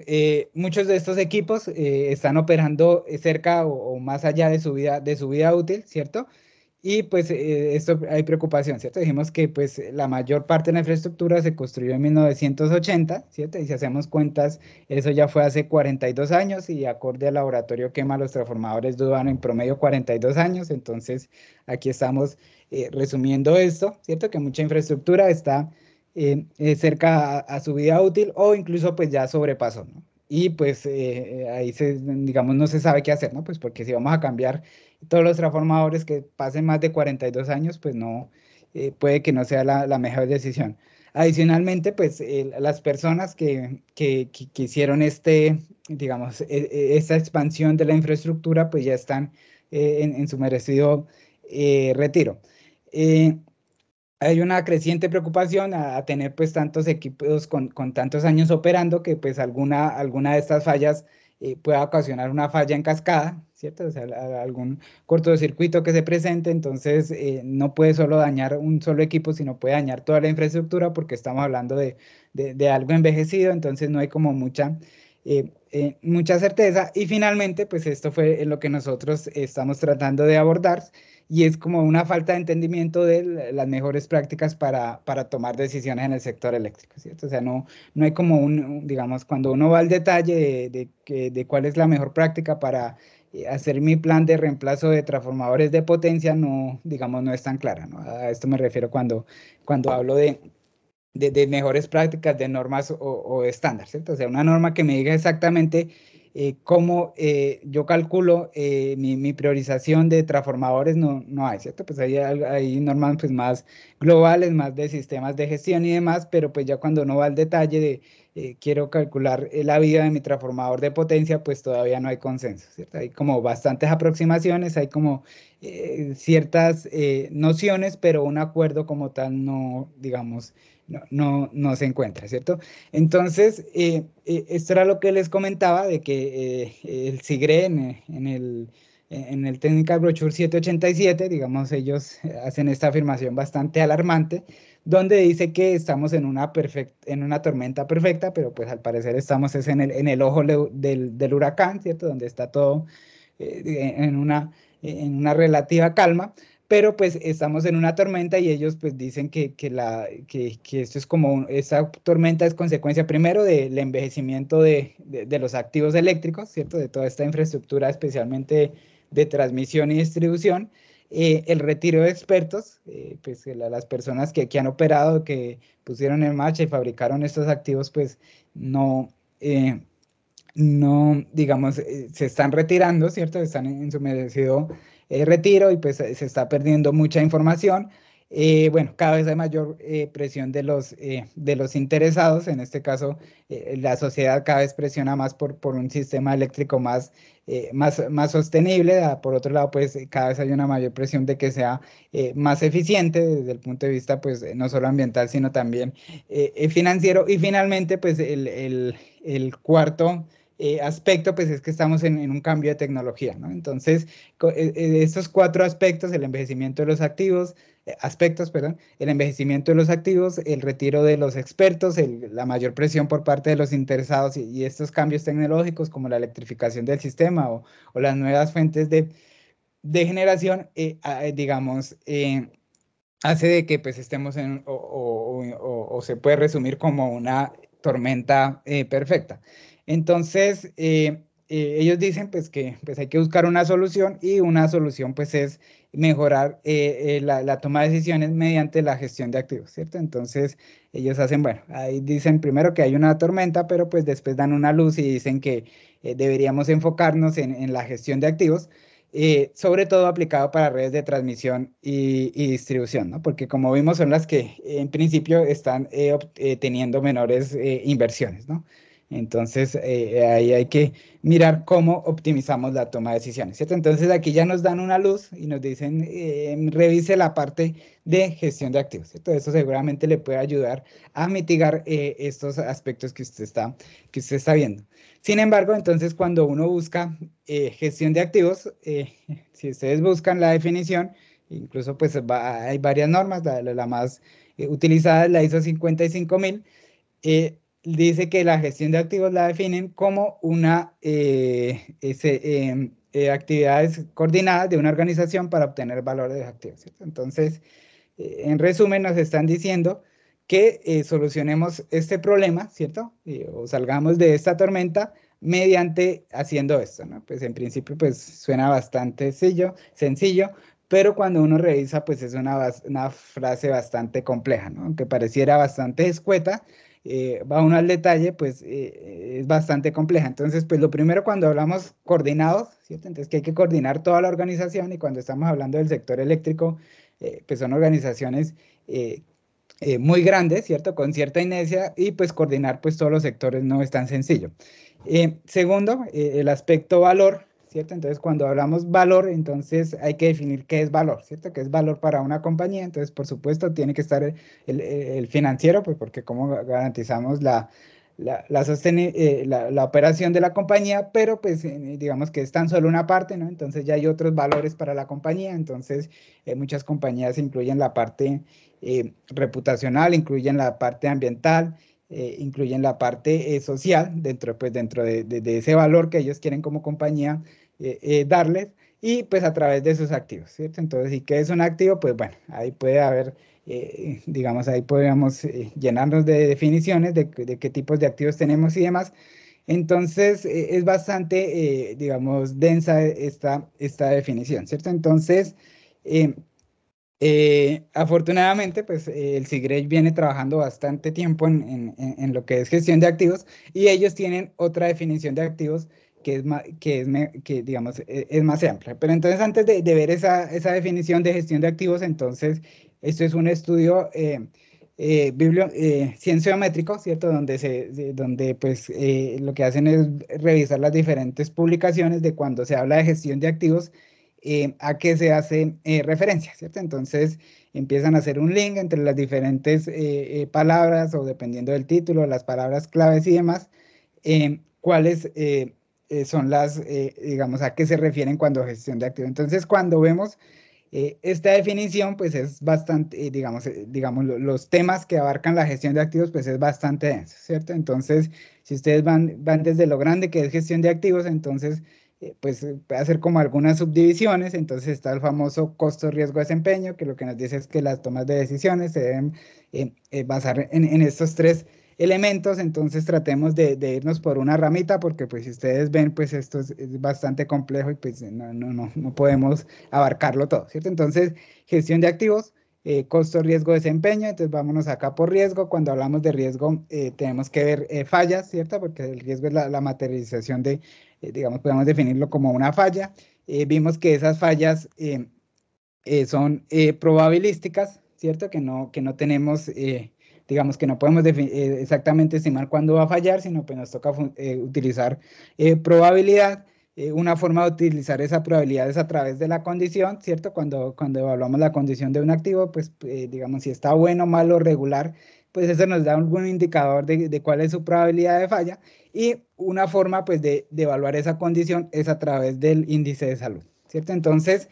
muchos de estos equipos están operando cerca o más allá de su vida útil, ¿cierto? Y pues esto hay preocupación, ¿cierto? Dijimos que pues la mayor parte de la infraestructura se construyó en 1980, ¿cierto? Y si hacemos cuentas, eso ya fue hace 42 años y acorde al laboratorio Quema, los transformadores duran en promedio 42 años. Entonces, aquí estamos resumiendo esto, ¿cierto? Que mucha infraestructura está cerca a su vida útil o incluso pues ya sobrepasó, ¿no? Y pues ahí digamos, no se sabe qué hacer, ¿no? Pues porque si vamos a cambiar todos los transformadores que pasen más de 42 años, pues no, puede que no sea la mejor decisión. Adicionalmente, pues las personas que hicieron digamos, esta expansión de la infraestructura, pues ya están en su merecido retiro. Hay una creciente preocupación a tener pues tantos equipos con tantos años operando que pues alguna de estas fallas pueda ocasionar una falla en cascada, ¿cierto? O sea, algún cortocircuito que se presente, entonces no puede solo dañar un solo equipo, sino puede dañar toda la infraestructura porque estamos hablando de algo envejecido, entonces no hay como mucha certeza. Y finalmente, pues esto fue lo que nosotros estamos tratando de abordar, y es como una falta de entendimiento de las mejores prácticas para tomar decisiones en el sector eléctrico, ¿cierto? O sea, no hay como digamos, cuando uno va al detalle de cuál es la mejor práctica para hacer mi plan de reemplazo de transformadores de potencia, no, digamos, no es tan clara, ¿no? A esto me refiero cuando hablo de mejores prácticas, de normas o estándar, ¿cierto? O sea, una norma que me diga exactamente cómo yo calculo mi priorización de transformadores, no hay, ¿cierto? Pues hay normas pues, más globales, más de sistemas de gestión y demás, pero pues ya cuando uno va al detalle de quiero calcular la vida de mi transformador de potencia, pues todavía no hay consenso, ¿cierto? Hay como bastantes aproximaciones, hay como ciertas nociones, pero un acuerdo como tal no, digamos, no se encuentra, ¿cierto? Entonces, esto era lo que les comentaba de que el SIGRE en el Technical Brochure 787, digamos, ellos hacen esta afirmación bastante alarmante, donde dice que estamos en una tormenta perfecta, pero pues al parecer estamos en el ojo del huracán, ¿cierto? Donde está todo en una relativa calma, pero pues estamos en una tormenta y ellos pues dicen que esto es como, esta tormenta es consecuencia primero del envejecimiento de los activos eléctricos, ¿cierto? De toda esta infraestructura, especialmente de transmisión y distribución, el retiro de expertos, pues las personas que han operado, que pusieron en marcha y fabricaron estos activos, pues no, digamos, se están retirando, ¿cierto? Están en su merecido retiro y pues se está perdiendo mucha información. Bueno, cada vez hay mayor presión de los interesados, en este caso la sociedad cada vez presiona más por un sistema eléctrico más sostenible. Por otro lado, pues cada vez hay una mayor presión de que sea más eficiente desde el punto de vista, pues no solo ambiental, sino también financiero. Y finalmente, pues el cuarto aspecto, pues es que estamos en un cambio de tecnología, ¿no? Entonces, estos cuatro aspectos, el envejecimiento de los activos, el envejecimiento de los activos, el retiro de los expertos, la mayor presión por parte de los interesados y estos cambios tecnológicos como la electrificación del sistema o las nuevas fuentes de generación, digamos, hace de que pues estemos o se puede resumir como una tormenta perfecta. Entonces, ellos dicen pues que pues hay que buscar una solución, y una solución pues es mejorar la toma de decisiones mediante la gestión de activos, ¿cierto? Entonces, ellos hacen, bueno, ahí dicen primero que hay una tormenta, pero pues después dan una luz y dicen que deberíamos enfocarnos en la gestión de activos, sobre todo aplicado para redes de transmisión y distribución, ¿no? Porque como vimos son las que en principio están teniendo menores inversiones, ¿no? Entonces ahí hay que mirar cómo optimizamos la toma de decisiones, ¿cierto? Entonces aquí ya nos dan una luz y nos dicen revise la parte de gestión de activos, ¿cierto? Eso seguramente le puede ayudar a mitigar estos aspectos que usted está viendo. Sin embargo, entonces cuando uno busca gestión de activos, si ustedes buscan la definición, incluso pues hay varias normas, la más utilizada es la ISO 55000, dice que la gestión de activos la definen como una actividades coordinadas de una organización para obtener valor de los activos, ¿cierto? Entonces, en resumen, nos están diciendo que solucionemos este problema, ¿cierto? O salgamos de esta tormenta mediante haciendo esto, ¿no? Pues en principio, pues suena bastante sencillo, pero cuando uno revisa, pues es una frase bastante compleja, ¿no? Aunque pareciera bastante escueta, va uno al detalle, pues es bastante compleja. Entonces, pues lo primero cuando hablamos coordinados, ¿cierto? Entonces que hay que coordinar toda la organización, y cuando estamos hablando del sector eléctrico, pues son organizaciones muy grande, ¿cierto? Con cierta inercia y pues coordinar pues todos los sectores no es tan sencillo. Segundo, el aspecto valor, ¿cierto? Entonces, cuando hablamos valor, entonces hay que definir qué es valor, ¿cierto? ¿Qué es valor para una compañía? Entonces, por supuesto, tiene que estar el financiero, pues porque cómo garantizamos la operación de la compañía, pero pues digamos que es tan solo una parte, ¿no? Entonces ya hay otros valores para la compañía, entonces muchas compañías incluyen la parte reputacional, incluyen la parte ambiental, incluyen la parte social dentro de ese valor que ellos quieren como compañía darles y pues a través de sus activos, ¿cierto? Entonces, ¿y qué es un activo? Pues bueno, ahí puede haber, digamos, ahí podríamos llenarnos de definiciones de qué tipos de activos tenemos y demás. Entonces, es bastante, digamos, densa esta definición, ¿cierto? Entonces, afortunadamente, pues el SIGRE viene trabajando bastante tiempo en lo que es gestión de activos y ellos tienen otra definición de activos que digamos, es más amplia. Pero entonces, antes de ver esa definición de gestión de activos, entonces, esto es un estudio cienciométrico, ¿cierto? Donde pues lo que hacen es revisar las diferentes publicaciones de cuando se habla de gestión de activos a qué se hace referencia, ¿cierto? Entonces empiezan a hacer un link entre las diferentes palabras o dependiendo del título, las palabras claves y demás, cuáles son digamos, a qué se refieren cuando gestión de activos. Entonces, cuando vemos esta definición, pues es bastante, digamos los temas que abarcan la gestión de activos, pues es bastante denso, ¿cierto? Entonces, si ustedes van desde lo grande que es gestión de activos, entonces pues puede hacer como algunas subdivisiones, entonces está el famoso costo, riesgo, desempeño, que lo que nos dice es que las tomas de decisiones se deben basar en estos tres elementos, entonces tratemos de irnos por una ramita, porque pues si ustedes ven, pues esto es bastante complejo y pues no podemos abarcarlo todo, ¿cierto? Entonces, gestión de activos, costo, riesgo, desempeño, entonces vámonos acá por riesgo. Cuando hablamos de riesgo, tenemos que ver fallas, ¿cierto? Porque el riesgo es la materialización de digamos, podemos definirlo como una falla. Vimos que esas fallas son probabilísticas, ¿cierto? Que no tenemos, digamos, que no podemos exactamente estimar cuándo va a fallar, sino pues nos toca utilizar probabilidad. Una forma de utilizar esa probabilidad es a través de la condición, ¿cierto? Cuando evaluamos la condición de un activo, pues digamos, si está bueno, malo, regular, pues eso nos da algún indicador de cuál es su probabilidad de falla. Y una forma, pues, de evaluar esa condición es a través del índice de salud, ¿cierto? Entonces,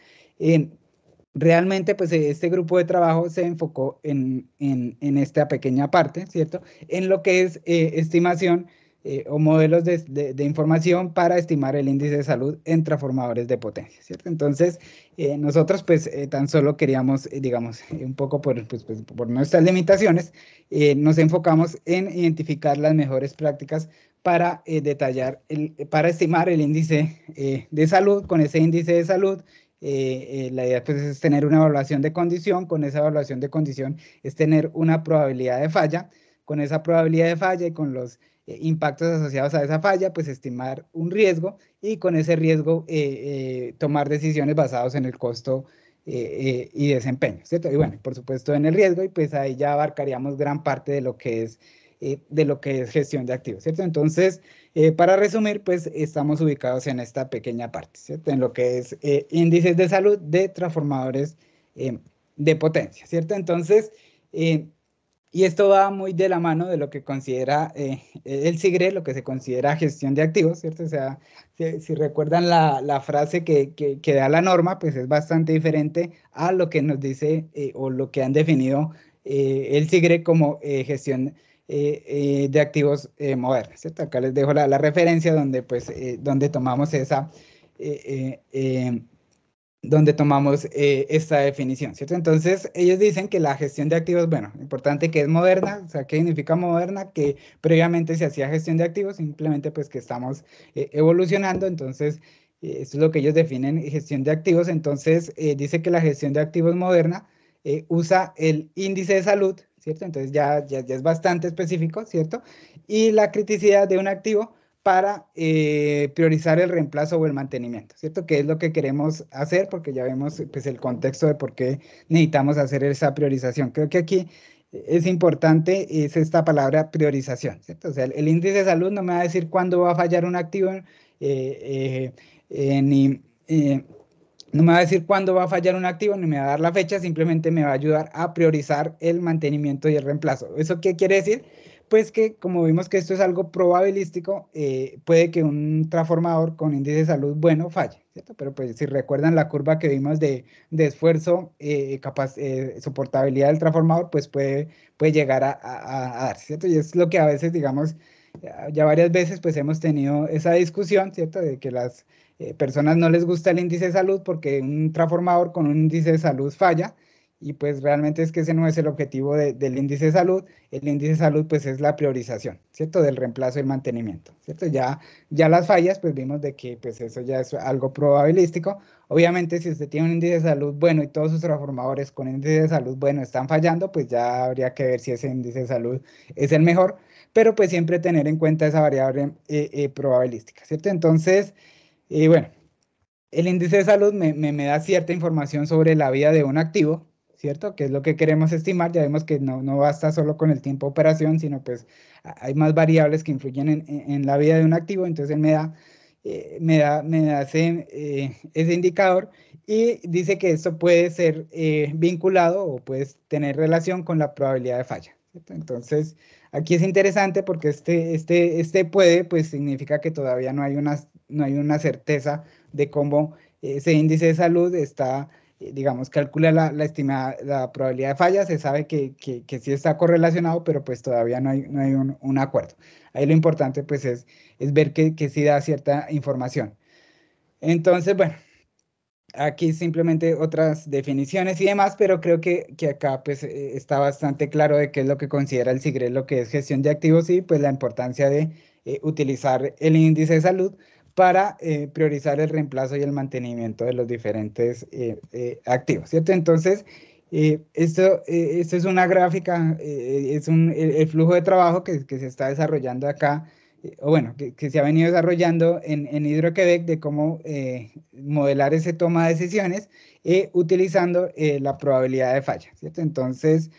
realmente, pues, este grupo de trabajo se enfocó en esta pequeña parte, ¿cierto? En lo que es estimación o modelos de información para estimar el índice de salud en transformadores de potencia, ¿cierto? Entonces, nosotros, pues, tan solo queríamos, digamos, un poco por nuestras limitaciones, nos enfocamos en identificar las mejores prácticas para para estimar el índice de salud. Con ese índice de salud, la idea pues, es tener una evaluación de condición. Con esa evaluación de condición es tener una probabilidad de falla. Con esa probabilidad de falla y con los impactos asociados a esa falla, pues estimar un riesgo y con ese riesgo tomar decisiones basadas en el costo y desempeño, ¿cierto? Y bueno, por supuesto en el riesgo, y pues ahí ya abarcaríamos gran parte de lo que es gestión de activos, ¿cierto? Entonces, para resumir, pues estamos ubicados en esta pequeña parte, ¿cierto? En lo que es índices de salud de transformadores de potencia, ¿cierto? Entonces, y esto va muy de la mano de lo que considera el SIGRE, lo que se considera gestión de activos, ¿cierto? O sea, si recuerdan la frase que da la norma, pues es bastante diferente a lo que nos dice o lo que han definido el SIGRE como gestión de activos modernos, ¿cierto? Acá les dejo la referencia donde, pues, donde tomamos donde tomamos esta definición, ¿cierto? Entonces, ellos dicen que la gestión de activos, bueno, importante que es moderna, o sea, ¿qué significa moderna? Que previamente se hacía gestión de activos, simplemente pues que estamos evolucionando, entonces, esto es lo que ellos definen gestión de activos, entonces, dice que la gestión de activos moderna usa el índice de salud, ¿cierto? Entonces, ya es bastante específico, ¿cierto? Y la criticidad de un activo para priorizar el reemplazo o el mantenimiento, ¿cierto? Que es lo que queremos hacer, porque ya vemos pues, el contexto de por qué necesitamos hacer esa priorización. Creo que aquí es importante es esta palabra priorización, ¿cierto? O sea, el índice de salud no me va a decir cuándo va a fallar un activo, ni no me va a decir cuándo va a fallar un activo, ni me va a dar la fecha, simplemente me va a ayudar a priorizar el mantenimiento y el reemplazo. ¿Eso qué quiere decir? Pues que como vimos que esto es algo probabilístico, puede que un transformador con índice de salud bueno falle, ¿cierto? Pero pues si recuerdan la curva que vimos de esfuerzo, soportabilidad del transformador, pues puede llegar a darse, ¿cierto? Y es lo que a veces, digamos, ya varias veces pues hemos tenido esa discusión, ¿cierto? De que las personas no les gusta el índice de salud porque un transformador con un índice de salud falla, y pues realmente es que ese no es el objetivo del índice de salud. El índice de salud pues es la priorización, ¿cierto? Del reemplazo y el mantenimiento, ¿cierto? Ya las fallas pues vimos de que pues eso ya es algo probabilístico. Obviamente si usted tiene un índice de salud bueno y todos sus transformadores con índice de salud bueno están fallando, pues ya habría que ver si ese índice de salud es el mejor, pero pues siempre tener en cuenta esa variable probabilística, ¿cierto? Entonces, bueno, el índice de salud me da cierta información sobre la vida de un activo, ¿cierto? Que es lo que queremos estimar. Ya vemos que no basta solo con el tiempo de operación, sino pues hay más variables que influyen en la vida de un activo. Entonces él me da ese indicador y dice que esto puede ser vinculado o puede tener relación con la probabilidad de falla, ¿cierto? Entonces, aquí es interesante porque este puede, pues significa que todavía no hay una certeza de cómo ese índice de salud está, digamos, calcula la estimada, la probabilidad de falla. Se sabe que sí está correlacionado, pero pues todavía no hay un acuerdo. Ahí lo importante pues es ver que sí da cierta información. Entonces, bueno, aquí simplemente otras definiciones y demás, pero creo que acá pues está bastante claro de qué es lo que considera el SIGRE, lo que es gestión de activos y pues la importancia de utilizar el índice de salud para priorizar el reemplazo y el mantenimiento de los diferentes activos, ¿cierto? Entonces, esto es una gráfica, es el flujo de trabajo que se está desarrollando acá, o bueno, que se ha venido desarrollando en Hidroquebec, de cómo modelar ese toma de decisiones utilizando la probabilidad de falla, ¿cierto? Entonces,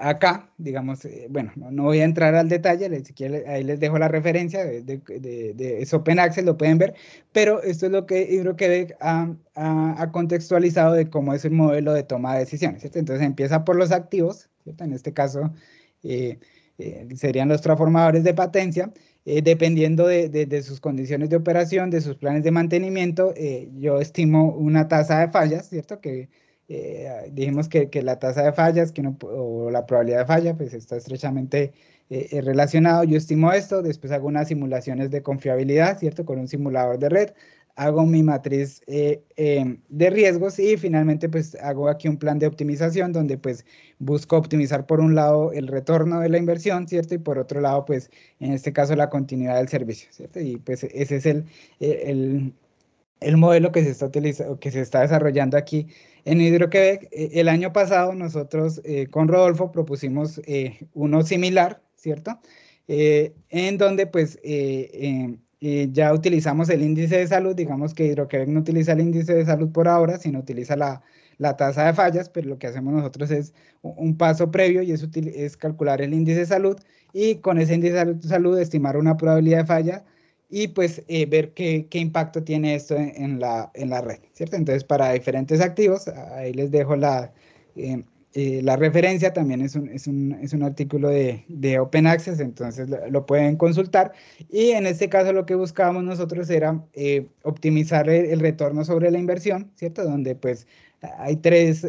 acá, digamos, bueno, no voy a entrar al detalle, si quieren, ahí les dejo la referencia, es Open Access, lo pueden ver, pero esto es lo que Hidroquebec ha contextualizado de cómo es el modelo de toma de decisiones, ¿cierto? Entonces empieza por los activos, ¿cierto? En este caso serían los transformadores de potencia, dependiendo de sus condiciones de operación, de sus planes de mantenimiento, yo estimo una tasa de fallas, ¿cierto? Que dijimos que la tasa de fallas o la probabilidad de falla pues está estrechamente relacionado. Yo estimo esto, después hago unas simulaciones de confiabilidad, ¿cierto? Con un simulador de red, hago mi matriz de riesgos y finalmente pues hago aquí un plan de optimización donde pues busco optimizar por un lado el retorno de la inversión, ¿cierto? Y por otro lado pues en este caso la continuidad del servicio, ¿cierto? Y pues ese es el modelo que se está utilizando, que se está desarrollando aquí en Hidroquebec. El año pasado nosotros con Rodolfo propusimos uno similar, ¿cierto? En donde pues ya utilizamos el índice de salud. Digamos que Hidroquebec no utiliza el índice de salud por ahora, sino utiliza la tasa de fallas, pero lo que hacemos nosotros es un paso previo y es calcular el índice de salud y con ese índice de salud estimar una probabilidad de falla y pues ver qué impacto tiene esto en la red, ¿cierto? Entonces, para diferentes activos, ahí les dejo la referencia, también es un artículo de Open Access, entonces lo pueden consultar. Y en este caso lo que buscábamos nosotros era optimizar el retorno sobre la inversión, ¿cierto? Donde pues hay tres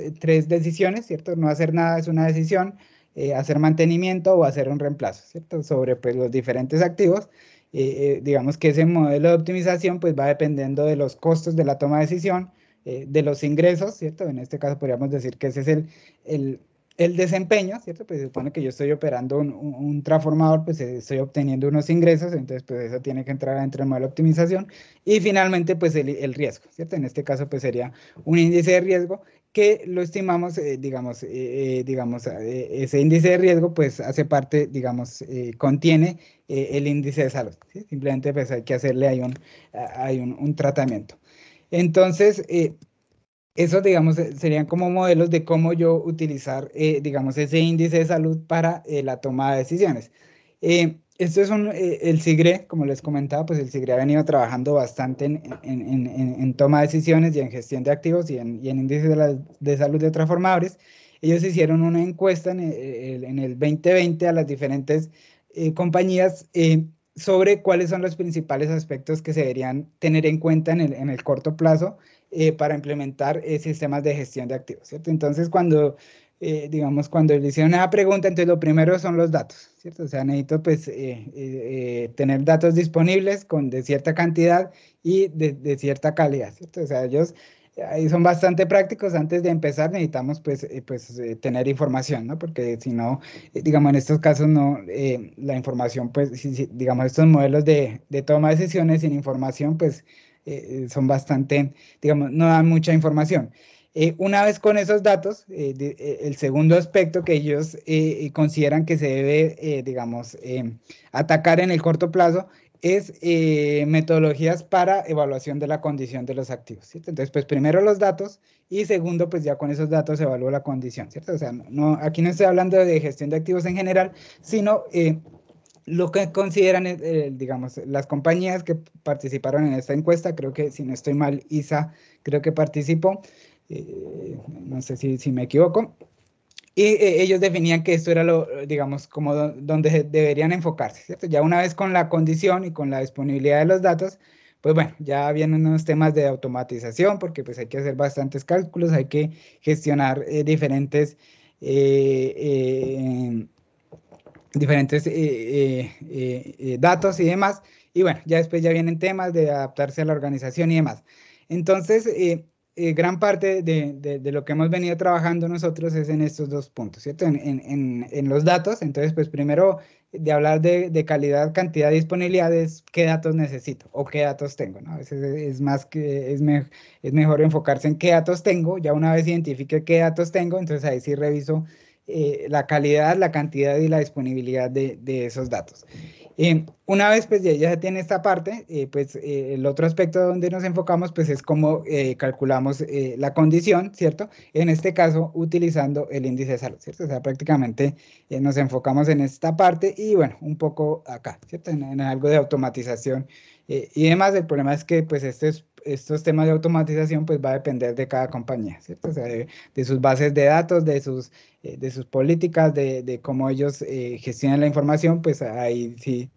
decisiones, ¿cierto? No hacer nada es una decisión, hacer mantenimiento o hacer un reemplazo, ¿cierto? Sobre pues los diferentes activos. Digamos que ese modelo de optimización pues va dependiendo de los costos de la toma de decisión, de los ingresos, ¿cierto? En este caso podríamos decir que ese es el desempeño, ¿cierto? Pues se supone que yo estoy operando un transformador, pues estoy obteniendo unos ingresos, entonces pues eso tiene que entrar dentro del modelo de optimización. Y finalmente pues el riesgo, ¿cierto? En este caso pues sería un índice de riesgo que lo estimamos, digamos, ese índice de riesgo pues hace parte, digamos, contiene el índice de salud, ¿sí? Simplemente pues hay que hacerle ahí un tratamiento. Entonces, Esos, digamos, serían como modelos de cómo yo utilizar, digamos, ese índice de salud para la toma de decisiones. Esto es el SIGRE, como les comentaba, pues el SIGRE ha venido trabajando bastante en toma de decisiones y en gestión de activos y en índices de salud de transformadores. Ellos hicieron una encuesta en el 2020 a las diferentes compañías sobre cuáles son los principales aspectos que se deberían tener en cuenta en el corto plazo para implementar sistemas de gestión de activos, ¿cierto? Entonces, digamos, cuando le hicieron esa pregunta, entonces lo primero son los datos, ¿cierto? O sea, necesito pues tener datos disponibles de cierta cantidad y de cierta calidad, ¿cierto? O sea, ellos ahí son bastante prácticos. Antes de empezar necesitamos pues, tener información, ¿no? Porque si no, digamos, en estos casos no, la información, pues, digamos, estos modelos de toma de decisiones sin información, pues, son bastante, digamos, no dan mucha información. Una vez con esos datos, el segundo aspecto que ellos consideran que se debe, digamos, atacar en el corto plazo es metodologías para evaluación de la condición de los activos, ¿cierto? Entonces, pues primero los datos y segundo, pues ya con esos datos se evalúa la condición, ¿cierto? O sea, aquí no estoy hablando de gestión de activos en general, sino lo que consideran, digamos, las compañías que participaron en esta encuesta. Creo que, si no estoy mal, ISA creo que participó, no sé si me equivoco, y ellos definían que esto era digamos, como donde deberían enfocarse, ¿cierto? Ya una vez con la condición y con la disponibilidad de los datos, pues bueno, ya vienen unos temas de automatización, porque pues hay que hacer bastantes cálculos, hay que gestionar diferentes datos y demás. Y bueno, ya después ya vienen temas de adaptarse a la organización y demás. Entonces, gran parte de lo que hemos venido trabajando nosotros es en estos dos puntos, ¿cierto? En los datos. Entonces, pues primero de hablar de calidad, cantidad y disponibilidad es qué datos necesito o qué datos tengo, ¿no? A veces es mejor enfocarse en qué datos tengo. Ya una vez identifique qué datos tengo, entonces ahí sí reviso la calidad, la cantidad y la disponibilidad de esos datos. Una vez pues ya se tiene esta parte, pues el otro aspecto donde nos enfocamos pues es cómo calculamos la condición, ¿cierto? En este caso utilizando el índice de salud, ¿cierto? O sea, prácticamente nos enfocamos en esta parte y bueno, un poco acá, ¿cierto? En algo de automatización y demás. El problema es que pues estos temas de automatización pues va a depender de cada compañía, ¿cierto? O sea, de sus bases de datos, de sus políticas, de cómo ellos gestionan la información, pues ahí sí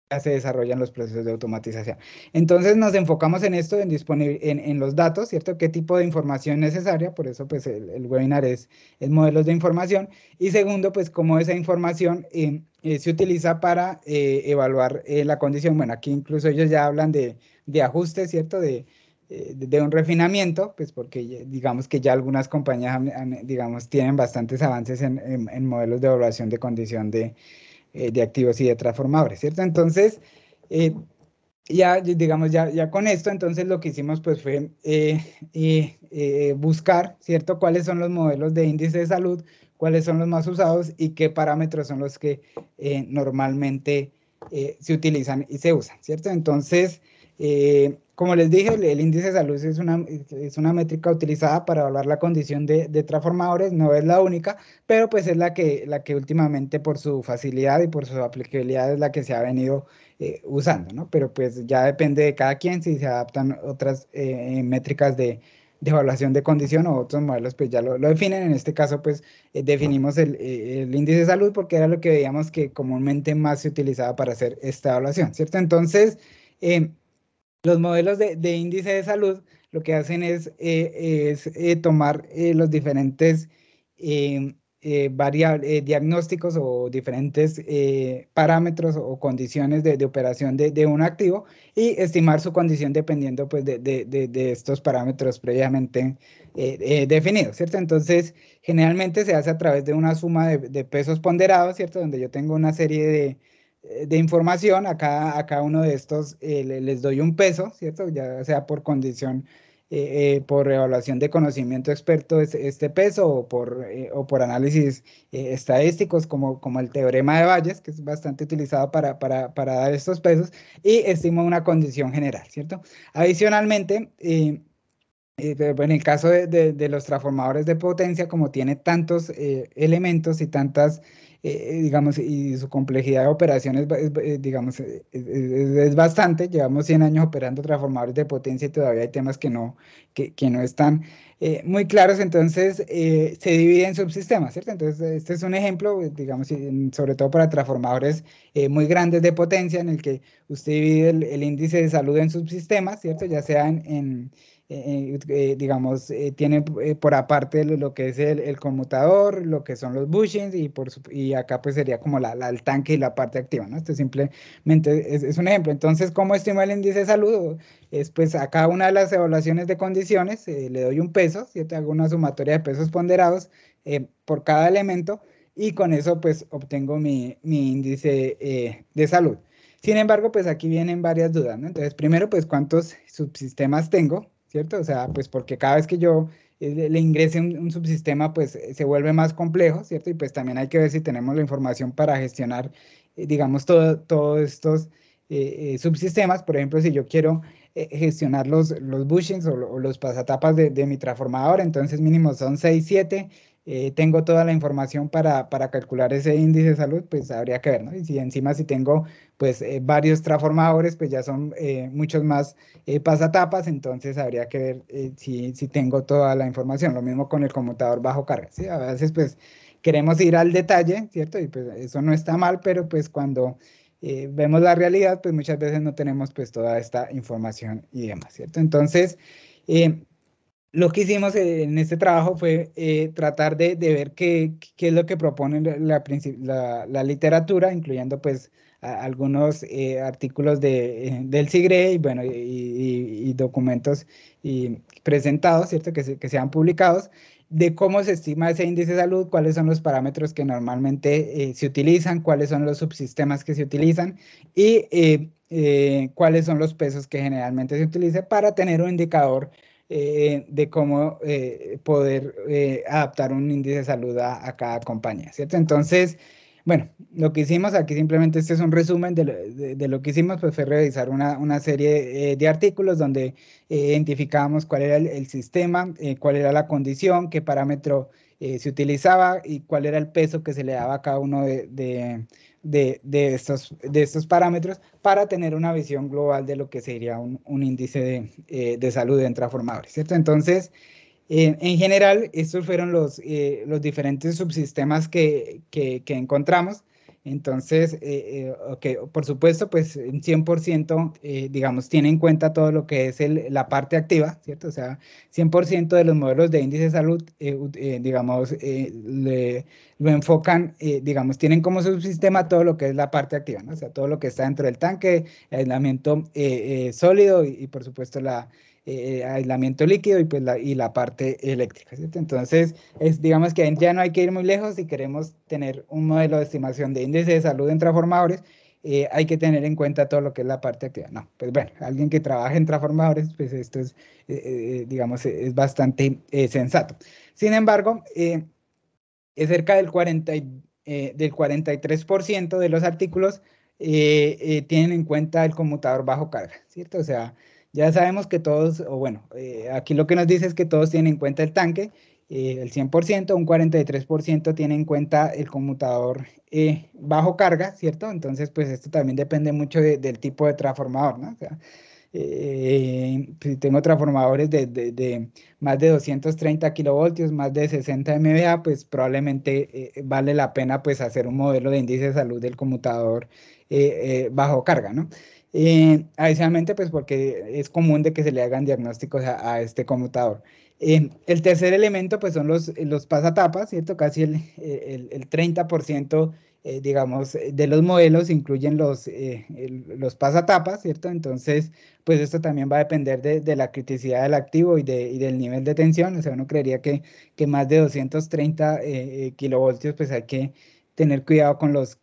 ya se desarrollan los procesos de automatización. Entonces nos enfocamos en esto, en los datos, ¿cierto? ¿Qué tipo de información es necesaria? Por eso pues el webinar es modelos de información. Y segundo, pues cómo esa información se utiliza para evaluar la condición. Bueno, aquí incluso ellos ya hablan de ajustes, ¿cierto? De un refinamiento, pues porque digamos que ya algunas compañías, digamos, tienen bastantes avances en modelos de evaluación de condición de activos y de transformadores, ¿cierto? Entonces, digamos, ya con esto, entonces lo que hicimos pues fue buscar, ¿cierto? Cuáles son los modelos de índice de salud, cuáles son los más usados y qué parámetros son los que normalmente se utilizan y se usan, ¿cierto? Entonces, como les dije, el índice de salud es una métrica utilizada para evaluar la condición de transformadores. No es la única, pero pues es la que últimamente, por su facilidad y por su aplicabilidad, es la que se ha venido usando, ¿no? Pero pues ya depende de cada quien si se adaptan otras métricas de evaluación de condición o otros modelos, pues ya lo definen. En este caso, pues definimos el índice de salud porque era lo que veíamos que comúnmente más se utilizaba para hacer esta evaluación, ¿cierto? Entonces, los modelos de índice de salud lo que hacen es tomar los diferentes diagnósticos o diferentes parámetros o condiciones de operación de un activo y estimar su condición dependiendo pues de estos parámetros previamente definidos, ¿cierto? Entonces, generalmente se hace a través de una suma de pesos ponderados, ¿cierto? Donde yo tengo una serie de información. A cada uno de estos les doy un peso, ¿cierto? Ya sea por condición, por evaluación de conocimiento experto este peso o por análisis estadísticos como el teorema de Bayes, que es bastante utilizado para dar estos pesos, y estimo una condición general, ¿cierto? Adicionalmente, Pero en el caso de los transformadores de potencia, como tiene tantos elementos y tantas, digamos, y su complejidad de operaciones, digamos, es bastante. Llevamos 100 años operando transformadores de potencia y todavía hay temas que no están muy claros. Entonces, se divide en subsistemas, ¿cierto? Entonces, este es un ejemplo, digamos, sobre todo para transformadores muy grandes de potencia, en el que usted divide el índice de salud en subsistemas, ¿cierto? Ya sea digamos, tiene por aparte lo que es el conmutador, lo que son los bushings y acá pues sería como el tanque y la parte activa, ¿no? Esto simplemente es un ejemplo. Entonces, ¿cómo estima el índice de salud? Es pues a cada una de las evaluaciones de condiciones le doy un peso, ¿cierto? Hago una sumatoria de pesos ponderados por cada elemento y con eso pues obtengo mi índice de salud. Sin embargo, pues aquí vienen varias dudas, ¿no? Entonces, primero, pues, ¿cuántos subsistemas tengo? ¿Cierto? O sea, pues porque cada vez que yo le ingrese un subsistema, pues se vuelve más complejo, ¿cierto? Y pues también hay que ver si tenemos la información para gestionar, digamos, todos estos subsistemas. Por ejemplo, si yo quiero gestionar los bushings o los pasatapas de mi transformador, entonces mínimo son 6, 7. Tengo toda la información para calcular ese índice de salud, pues habría que ver, ¿no? Y si encima si tengo pues varios transformadores, pues ya son muchos más pasatapas, entonces habría que ver si tengo toda la información. Lo mismo con el conmutador bajo carga, ¿sí? A veces pues queremos ir al detalle, ¿cierto? Y pues eso no está mal, pero pues cuando vemos la realidad, pues muchas veces no tenemos pues toda esta información y demás, ¿cierto? Entonces, lo que hicimos en este trabajo fue tratar de ver qué es lo que propone la literatura, incluyendo pues algunos artículos del SIGRE y bueno, y documentos presentados, ¿cierto? Que sean publicados, de cómo se estima ese índice de salud, cuáles son los parámetros que normalmente se utilizan, cuáles son los subsistemas que se utilizan y cuáles son los pesos que generalmente se utilizan para tener un indicador de cómo poder adaptar un índice de salud a cada compañía, ¿cierto? Entonces, bueno, lo que hicimos aquí simplemente este es un resumen de lo que hicimos, pues fue revisar una serie de artículos donde identificábamos cuál era el sistema, cuál era la condición, qué parámetro se utilizaba y cuál era el peso que se le daba a cada uno de estos parámetros para tener una visión global de lo que sería un índice de salud en transformadores, ¿cierto? Entonces, en general, estos fueron los diferentes subsistemas que encontramos. Entonces, okay, por supuesto, pues en 100%, digamos, tiene en cuenta todo lo que es la parte activa, ¿cierto? O sea, 100% de los modelos de índice de salud, digamos, lo enfocan, digamos, tienen como subsistema todo lo que es la parte activa, ¿no? O sea, todo lo que está dentro del tanque, aislamiento sólido y, por supuesto, aislamiento líquido y, pues, la parte eléctrica, ¿cierto? Entonces, digamos que ya no hay que ir muy lejos si queremos tener un modelo de estimación de índice de salud en transformadores, hay que tener en cuenta todo lo que es la parte activa. No, pues bueno, alguien que trabaje en transformadores, pues esto es, digamos, es bastante sensato. Sin embargo, es cerca del 43% de los artículos tienen en cuenta el conmutador bajo carga, ¿cierto? O sea, ya sabemos que todos, o bueno, aquí lo que nos dice es que todos tienen en cuenta el tanque, el 100%, un 43% tiene en cuenta el conmutador bajo carga, ¿cierto? Entonces, pues esto también depende mucho del tipo de transformador, ¿no? O sea, si tengo transformadores de más de 230 kilovoltios, más de 60 MVA, pues probablemente vale la pena pues hacer un modelo de índice de salud del conmutador bajo carga, ¿no? Adicionalmente, pues porque es común de que se le hagan diagnósticos a este conmutador. El tercer elemento, pues son los pasatapas, ¿cierto? Casi el 30%, digamos, de los modelos incluyen los pasatapas, ¿cierto? Entonces, pues esto también va a depender de la criticidad del activo y del nivel de tensión. O sea, uno creería que más de 230 kilovoltios, pues hay que tener cuidado con los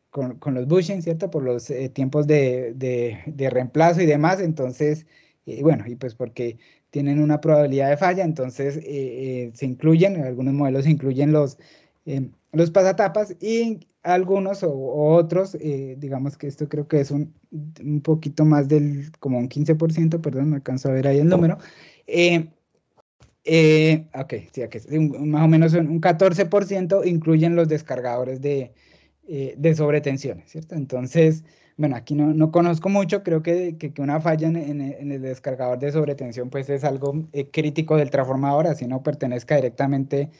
bushings, ¿cierto? Por los tiempos de reemplazo y demás. Entonces, bueno, y pues porque tienen una probabilidad de falla, entonces se incluyen, algunos modelos incluyen los pasatapas y algunos o otros, digamos que esto creo que es un poquito más como un 15%, perdón, no alcanzo a ver ahí el número, Ok, sí, aquí, más o menos un 14% incluyen los descargadores de sobretensiones, ¿cierto? Entonces, bueno, aquí no conozco mucho, creo que una falla en el descargador de sobretensión pues es algo crítico del transformador, así no pertenezca directamente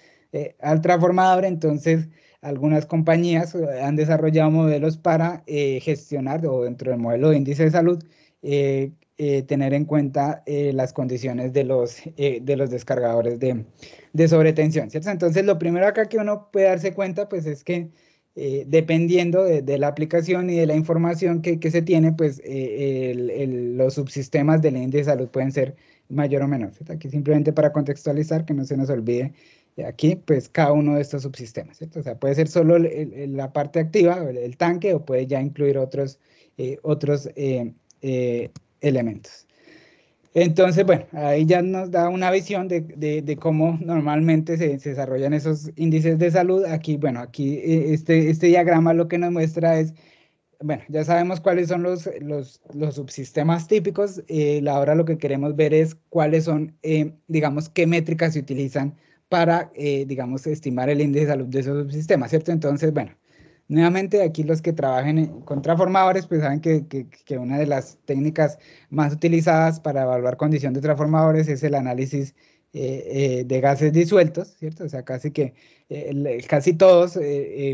al transformador. Entonces algunas compañías han desarrollado modelos para gestionar, o dentro del modelo de índice de salud, tener en cuenta las condiciones de los descargadores de sobretensión, ¿cierto? Entonces lo primero acá que uno puede darse cuenta pues es que dependiendo de la aplicación y de la información que se tiene, pues los subsistemas del índice de salud pueden ser mayor o menor, ¿cierto? Aquí simplemente para contextualizar, que no se nos olvide aquí, pues cada uno de estos subsistemas, ¿cierto? O sea, puede ser solo la parte activa, el tanque, o puede ya incluir otros elementos. Entonces, bueno, ahí ya nos da una visión de cómo normalmente se desarrollan esos índices de salud. Aquí, bueno, aquí este diagrama lo que nos muestra es, bueno, ya sabemos cuáles son los subsistemas típicos. Ahora lo que queremos ver es cuáles son, digamos, qué métricas se utilizan para, digamos, estimar el índice de salud de esos subsistemas, ¿cierto? Entonces, bueno, nuevamente aquí los que trabajen con transformadores pues saben que una de las técnicas más utilizadas para evaluar condición de transformadores es el análisis de gases disueltos, ¿cierto? O sea, casi todos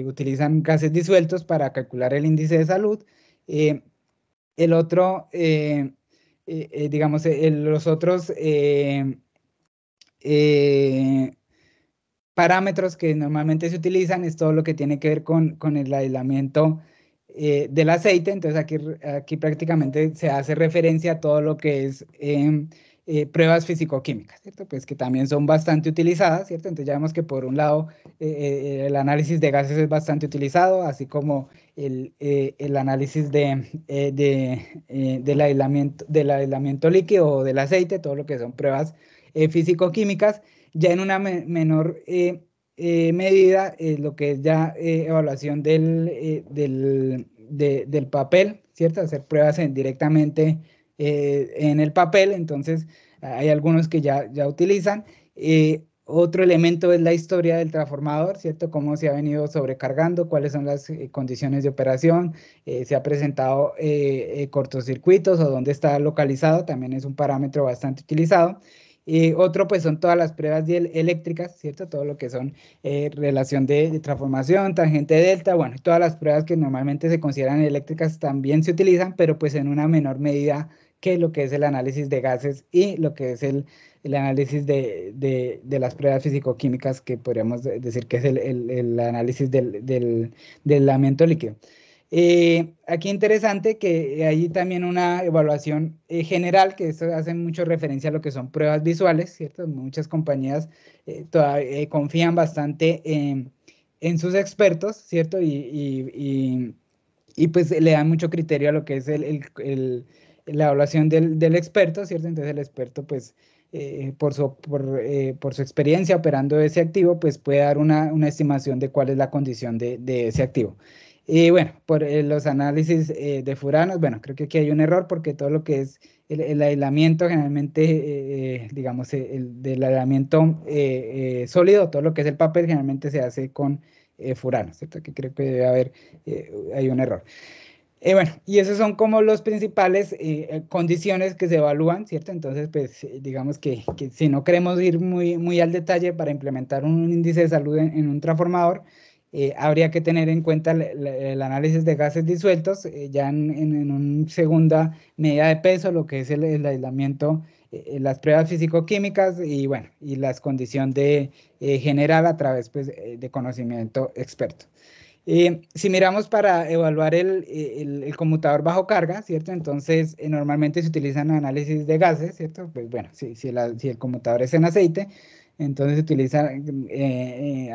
utilizan gases disueltos para calcular el índice de salud. El otro, digamos, los otros parámetros que normalmente se utilizan es todo lo que tiene que ver con el aislamiento del aceite. Entonces aquí prácticamente se hace referencia a todo lo que es pruebas fisicoquímicas, ¿cierto? Pues que también son bastante utilizadas, ¿cierto? Entonces ya vemos que por un lado el análisis de gases es bastante utilizado, así como el análisis del aislamiento líquido o del aceite, todo lo que son pruebas físico-químicas. Ya en una menor medida, lo que es ya evaluación del papel, ¿cierto? Hacer pruebas directamente en el papel. Entonces hay algunos que ya utilizan. Otro elemento es la historia del transformador, ¿cierto? Cómo se ha venido sobrecargando, cuáles son las condiciones de operación, se ha presentado cortocircuitos o dónde está localizado, también es un parámetro bastante utilizado. Otro pues son todas las pruebas eléctricas, ¿cierto? Todo lo que son relación de transformación, tangente delta, bueno, todas las pruebas que normalmente se consideran eléctricas también se utilizan, pero pues en una menor medida que lo que es el análisis de gases y lo que es el análisis de las pruebas físico-químicas, que podríamos decir que es el análisis del aislamiento líquido. Aquí interesante que hay también una evaluación general, que esto hace mucho referencia a lo que son pruebas visuales, ¿cierto? Muchas compañías todavía confían bastante en sus expertos, ¿cierto? Y pues le dan mucho criterio a lo que es la evaluación del experto, ¿cierto? Entonces el experto pues por su experiencia operando ese activo pues puede dar una estimación de cuál es la condición de ese activo. Y bueno, por los análisis de furanos, bueno, creo que aquí hay un error porque todo lo que es el aislamiento generalmente, digamos, del aislamiento sólido, todo lo que es el papel generalmente se hace con furanos, ¿cierto? Aquí creo que debe haber, hay un error. Bueno, y esos son como los principales condiciones que se evalúan, ¿cierto? Entonces, pues, digamos que si no queremos ir muy al detalle para implementar un índice de salud en un transformador, habría que tener en cuenta el análisis de gases disueltos, ya en una segunda medida de peso, lo que es el aislamiento, las pruebas físico-químicas y, bueno, y las condiciones general a través, pues, de conocimiento experto. Si miramos para evaluar el conmutador bajo carga, ¿cierto? Entonces, normalmente se utilizan análisis de gases, ¿cierto? Pues bueno, si el conmutador es en aceite, entonces se utiliza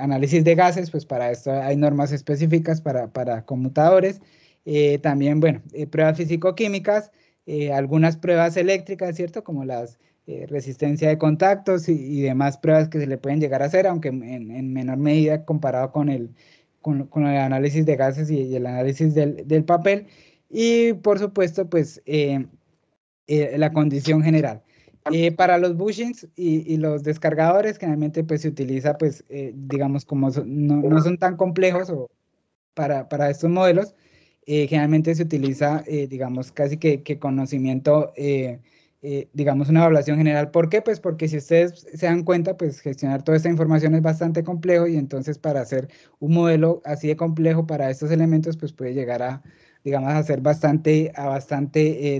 análisis de gases, pues para esto hay normas específicas para conmutadores. También, bueno, pruebas físico-químicas, algunas pruebas eléctricas, ¿cierto? Como las resistencia de contactos y demás pruebas que se le pueden llegar a hacer, aunque en menor medida comparado con el análisis de gases y el análisis del papel. Y por supuesto, pues la condición general. Para los bushings y los descargadores, generalmente pues se utiliza, pues, digamos, como no son tan complejos o para estos modelos, generalmente se utiliza, digamos, casi que conocimiento, digamos, una evaluación general. ¿Por qué? Pues porque si ustedes se dan cuenta, pues gestionar toda esta información es bastante complejo y entonces para hacer un modelo así de complejo para estos elementos, pues puede llegar a, digamos, a ser bastante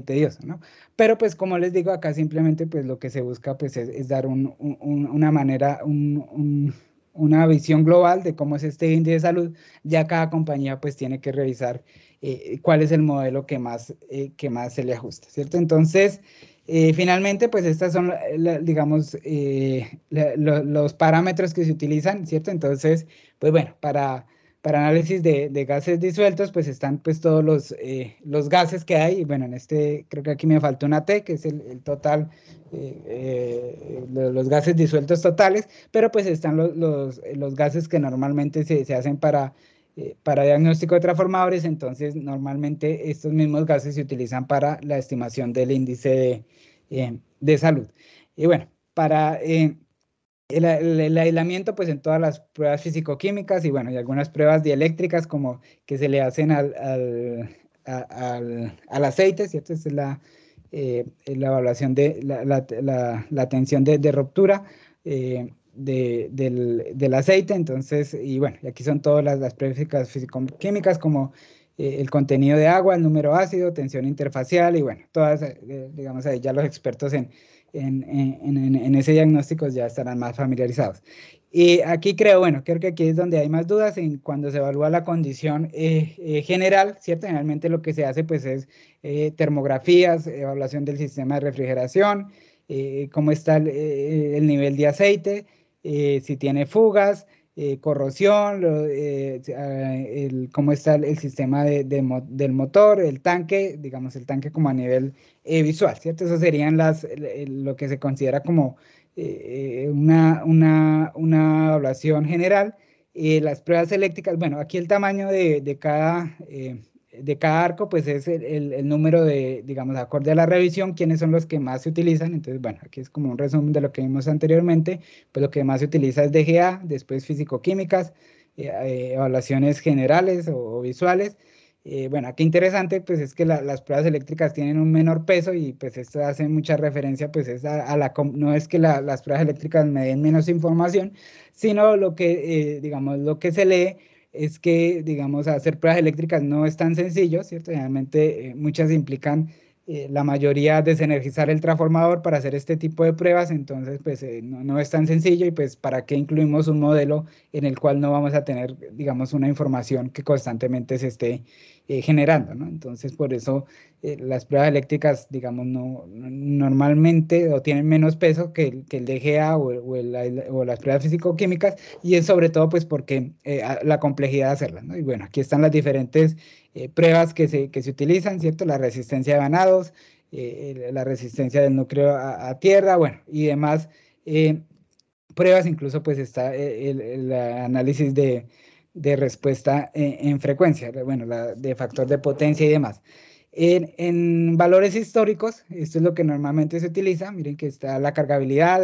tedioso, ¿no? Pero pues como les digo, acá simplemente pues lo que se busca pues es dar una manera, una visión global de cómo es este índice de salud. Ya cada compañía pues tiene que revisar cuál es el modelo que más se le ajusta, ¿cierto? Entonces, finalmente pues estas son, digamos, los parámetros que se utilizan, ¿cierto? Entonces, pues bueno, para análisis de gases disueltos, pues están pues todos los gases que hay. Bueno, en este creo que aquí me faltó una T, que es el total, los gases disueltos totales, pero pues están los gases que normalmente se hacen para diagnóstico de transformadores. Entonces normalmente estos mismos gases se utilizan para la estimación del índice de salud. Y bueno, para el aislamiento, pues en todas las pruebas físico-químicas y bueno, y algunas pruebas dieléctricas como que se le hacen al aceite, ¿cierto? Esta es la evaluación de la tensión de ruptura del aceite. Entonces, y bueno, y aquí son todas las pruebas físico-químicas como el contenido de agua, el número ácido, tensión interfacial y bueno, todas, digamos, ahí ya los expertos en ese diagnóstico ya estarán más familiarizados. Y aquí creo que aquí es donde hay más dudas en cuando se evalúa la condición general, ¿cierto? Generalmente lo que se hace pues es termografías, evaluación del sistema de refrigeración, cómo está el nivel de aceite, si tiene fugas, corrosión, cómo está el sistema del motor, el tanque, digamos el tanque como a nivel visual, ¿cierto? Eso serían lo que se considera como una evaluación general. Las pruebas eléctricas, bueno, aquí el tamaño de cada arco, pues es el número digamos, acorde a la revisión, quiénes son los que más se utilizan. Entonces, bueno, aquí es como un resumen de lo que vimos anteriormente. Pues lo que más se utiliza es DGA, después físico-químicas, evaluaciones generales o visuales. Bueno, aquí interesante pues es que las pruebas eléctricas tienen un menor peso y pues esto hace mucha referencia pues es no es que las pruebas eléctricas me den menos información, sino lo que, digamos, lo que se lee es que, digamos, hacer pruebas eléctricas no es tan sencillo, ¿cierto? Realmente muchas implican la mayoría desenergizar el transformador para hacer este tipo de pruebas. Entonces pues no es tan sencillo y pues para qué incluimos un modelo en el cual no vamos a tener, digamos, una información que constantemente se esté generando, ¿no? Entonces por eso las pruebas eléctricas, digamos, normalmente o tienen menos peso que el DGA o las pruebas físico-químicas, y es sobre todo pues porque la complejidad de hacerlas, ¿no? Y bueno, aquí están las diferentes pruebas que se utilizan, ¿cierto? La resistencia de vanados, la resistencia del núcleo a tierra, bueno, y demás pruebas. Incluso pues está el análisis de respuesta en frecuencia, bueno, de factor de potencia y demás. En valores históricos, esto es lo que normalmente se utiliza. Miren que está la cargabilidad,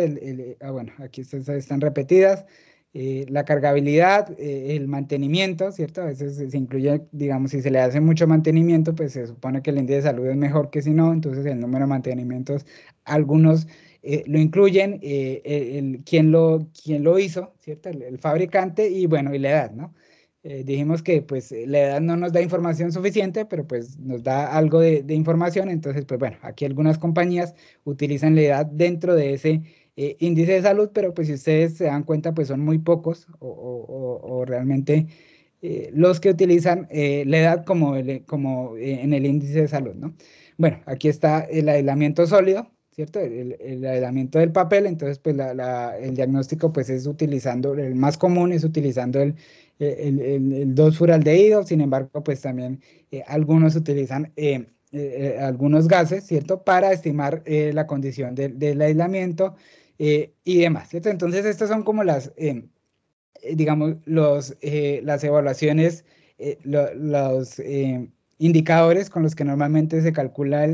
bueno, aquí están repetidas. La cargabilidad, el mantenimiento, ¿cierto? A veces se incluye, digamos, si se le hace mucho mantenimiento, pues se supone que el índice de salud es mejor que si no. Entonces el número de mantenimientos, algunos lo incluyen, quién lo hizo, ¿cierto? El fabricante y bueno, y la edad, ¿no? Dijimos que pues la edad no nos da información suficiente, pero pues nos da algo de información. Entonces, pues bueno, aquí algunas compañías utilizan la edad dentro de ese índice de salud, pero pues si ustedes se dan cuenta, pues son muy pocos o realmente los que utilizan la edad como en el índice de salud, ¿no? Bueno, aquí está el aislamiento sólido, ¿cierto? El aislamiento del papel. Entonces, pues el diagnóstico pues es utilizando, el más común es utilizando el 2-furaldehído. Sin embargo, pues también algunos utilizan algunos gases, ¿cierto? Para estimar la condición del aislamiento y demás, ¿cierto? Entonces, estas son como digamos, las evaluaciones, los indicadores con los que normalmente se calcula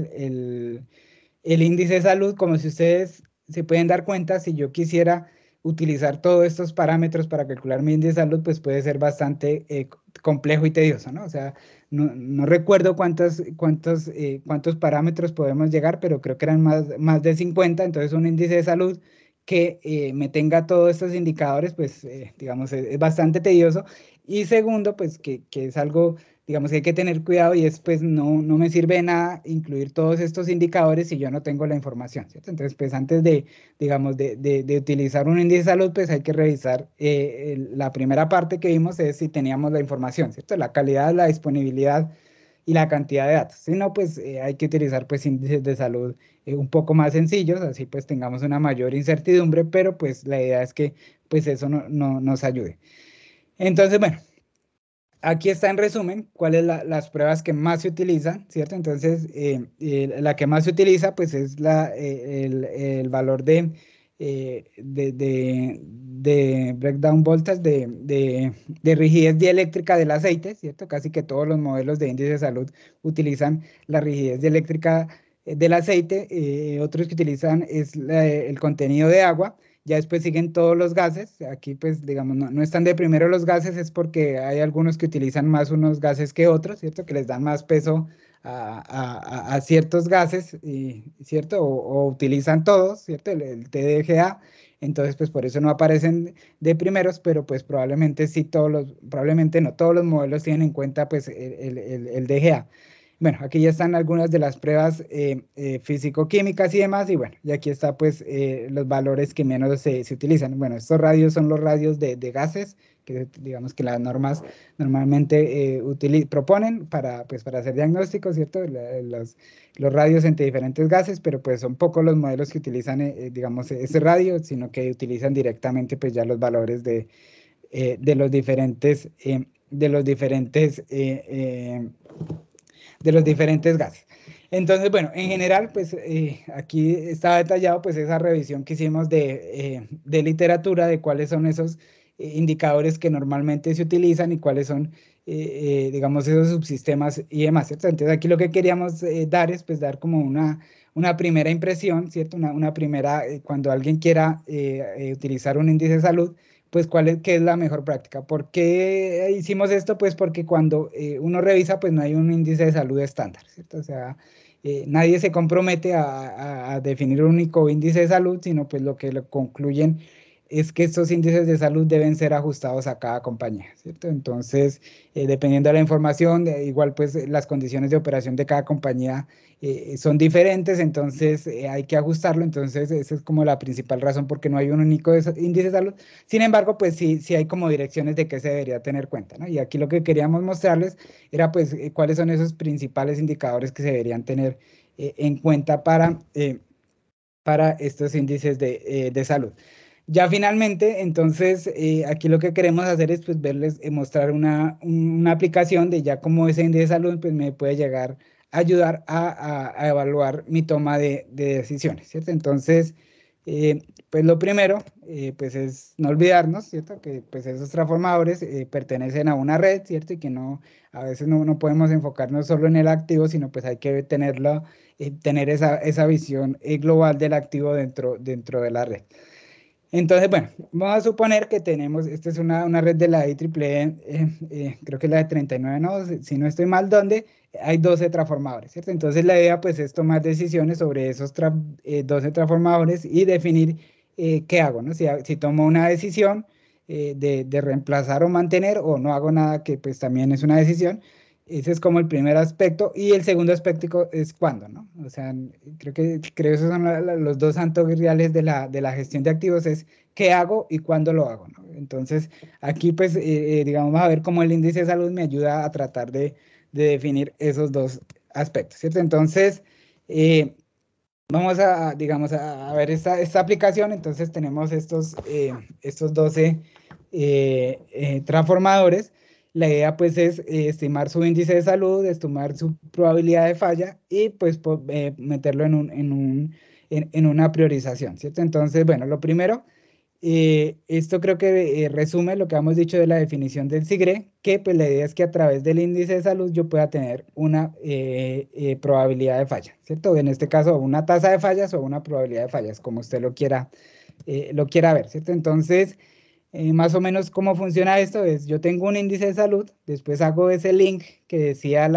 el índice de salud, como si ustedes se pueden dar cuenta, si yo quisiera utilizar todos estos parámetros para calcular mi índice de salud, pues puede ser bastante complejo y tedioso, ¿no? O sea, no recuerdo cuántos parámetros podemos llegar, pero creo que eran más de 50, entonces un índice de salud que me tenga todos estos indicadores, pues digamos, es bastante tedioso. Y segundo, pues que es algo, digamos, que hay que tener cuidado y es, pues no me sirve de nada incluir todos estos indicadores si yo no tengo la información, ¿cierto? Entonces, pues antes de, digamos, de utilizar un índice de salud, pues hay que revisar la primera parte que vimos es si teníamos la información, ¿cierto? La calidad, la disponibilidad y la cantidad de datos. Si no, pues hay que utilizar pues índices de salud un poco más sencillos, así pues tengamos una mayor incertidumbre, pero pues la idea es que pues eso nos ayude. Entonces, bueno, aquí está en resumen cuáles las pruebas que más se utilizan, ¿cierto? Entonces, la que más se utiliza pues es el valor de breakdown voltage, de rigidez dieléctrica del aceite, ¿cierto? Casi que todos los modelos de índice de salud utilizan la rigidez dieléctrica del aceite. Otros que utilizan es el contenido de agua. Ya después siguen todos los gases. Aquí, pues, digamos, no están de primero los gases, es porque hay algunos que utilizan más unos gases que otros, ¿cierto? Que les dan más peso a ciertos gases, ¿cierto? O utilizan todos, ¿cierto? El TDGA. Entonces, pues, por eso no aparecen de primeros, pero pues probablemente sí probablemente no todos los modelos tienen en cuenta, pues, el DGA. Bueno, aquí ya están algunas de las pruebas físico-químicas y demás, y bueno, y aquí está pues los valores que menos se utilizan. Bueno, estos radios son los radios de gases, que digamos que las normas normalmente proponen para hacer diagnósticos, ¿cierto? Los radios entre diferentes gases, pero pues son pocos los modelos que utilizan, digamos, ese radio, sino que utilizan directamente pues ya los valores de los diferentes, de los diferentes gases. Entonces, bueno, en general, pues aquí está detallado pues esa revisión que hicimos de literatura, de cuáles son esos indicadores que normalmente se utilizan y cuáles son, digamos, esos subsistemas y demás, ¿cierto? Entonces, aquí lo que queríamos dar es, pues, dar como una primera impresión, ¿cierto? Una primera, cuando alguien quiera utilizar un índice de salud, pues qué es la mejor práctica. ¿Por qué hicimos esto? Pues porque cuando uno revisa, pues no hay un índice de salud estándar, ¿cierto? O sea, nadie se compromete a definir un único índice de salud, sino pues lo que concluyen es que estos índices de salud deben ser ajustados a cada compañía, ¿cierto? Entonces, dependiendo de la información, igual pues las condiciones de operación de cada compañía son diferentes, entonces hay que ajustarlo. Entonces, esa es como la principal razón porque no hay un único índice de salud. Sin embargo, pues sí hay como direcciones de qué se debería tener cuenta, ¿no? Y aquí lo que queríamos mostrarles era pues cuáles son esos principales indicadores que se deberían tener en cuenta para estos índices de salud. Ya finalmente, entonces, aquí lo que queremos hacer es pues verles, mostrar una aplicación de ya cómo ese índice de salud pues me puede llegar a ayudar a evaluar mi toma de decisiones, ¿cierto? Entonces, pues lo primero, pues es no olvidarnos, ¿cierto? Que pues esos transformadores pertenecen a una red, ¿cierto? Y que a veces no podemos enfocarnos solo en el activo, sino pues hay que tener esa visión global del activo dentro de la red. Entonces, bueno, vamos a suponer que tenemos, esta es una red de la IEEE, creo que es la de 39 nodos, si no estoy mal, donde hay 12 transformadores, ¿cierto? Entonces la idea pues es tomar decisiones sobre esos 12 transformadores y definir qué hago, ¿no? Si tomo una decisión de reemplazar o mantener, o no hago nada, que pues también es una decisión. Ese es como el primer aspecto. Y el segundo aspecto es cuándo, ¿no? O sea, creo que esos son los dos santos griales de la gestión de activos, es qué hago y cuándo lo hago, ¿no? Entonces, aquí pues, digamos, vamos a ver cómo el índice de salud me ayuda a tratar de definir esos dos aspectos, ¿cierto? Entonces, vamos digamos, a ver esta aplicación. Entonces, tenemos estos 12 transformadores. La idea pues es estimar su índice de salud, estimar su probabilidad de falla y pues meterlo en una priorización, ¿cierto? Entonces, bueno, lo primero esto creo que resume lo que hemos dicho de la definición del SIGRE, que pues la idea es que a través del índice de salud yo pueda tener una probabilidad de falla, ¿cierto? En este caso, una tasa de fallas o una probabilidad de fallas, como usted lo quiera ver, ¿cierto? Entonces, más o menos cómo funciona esto es, yo tengo un índice de salud, después hago ese link que decía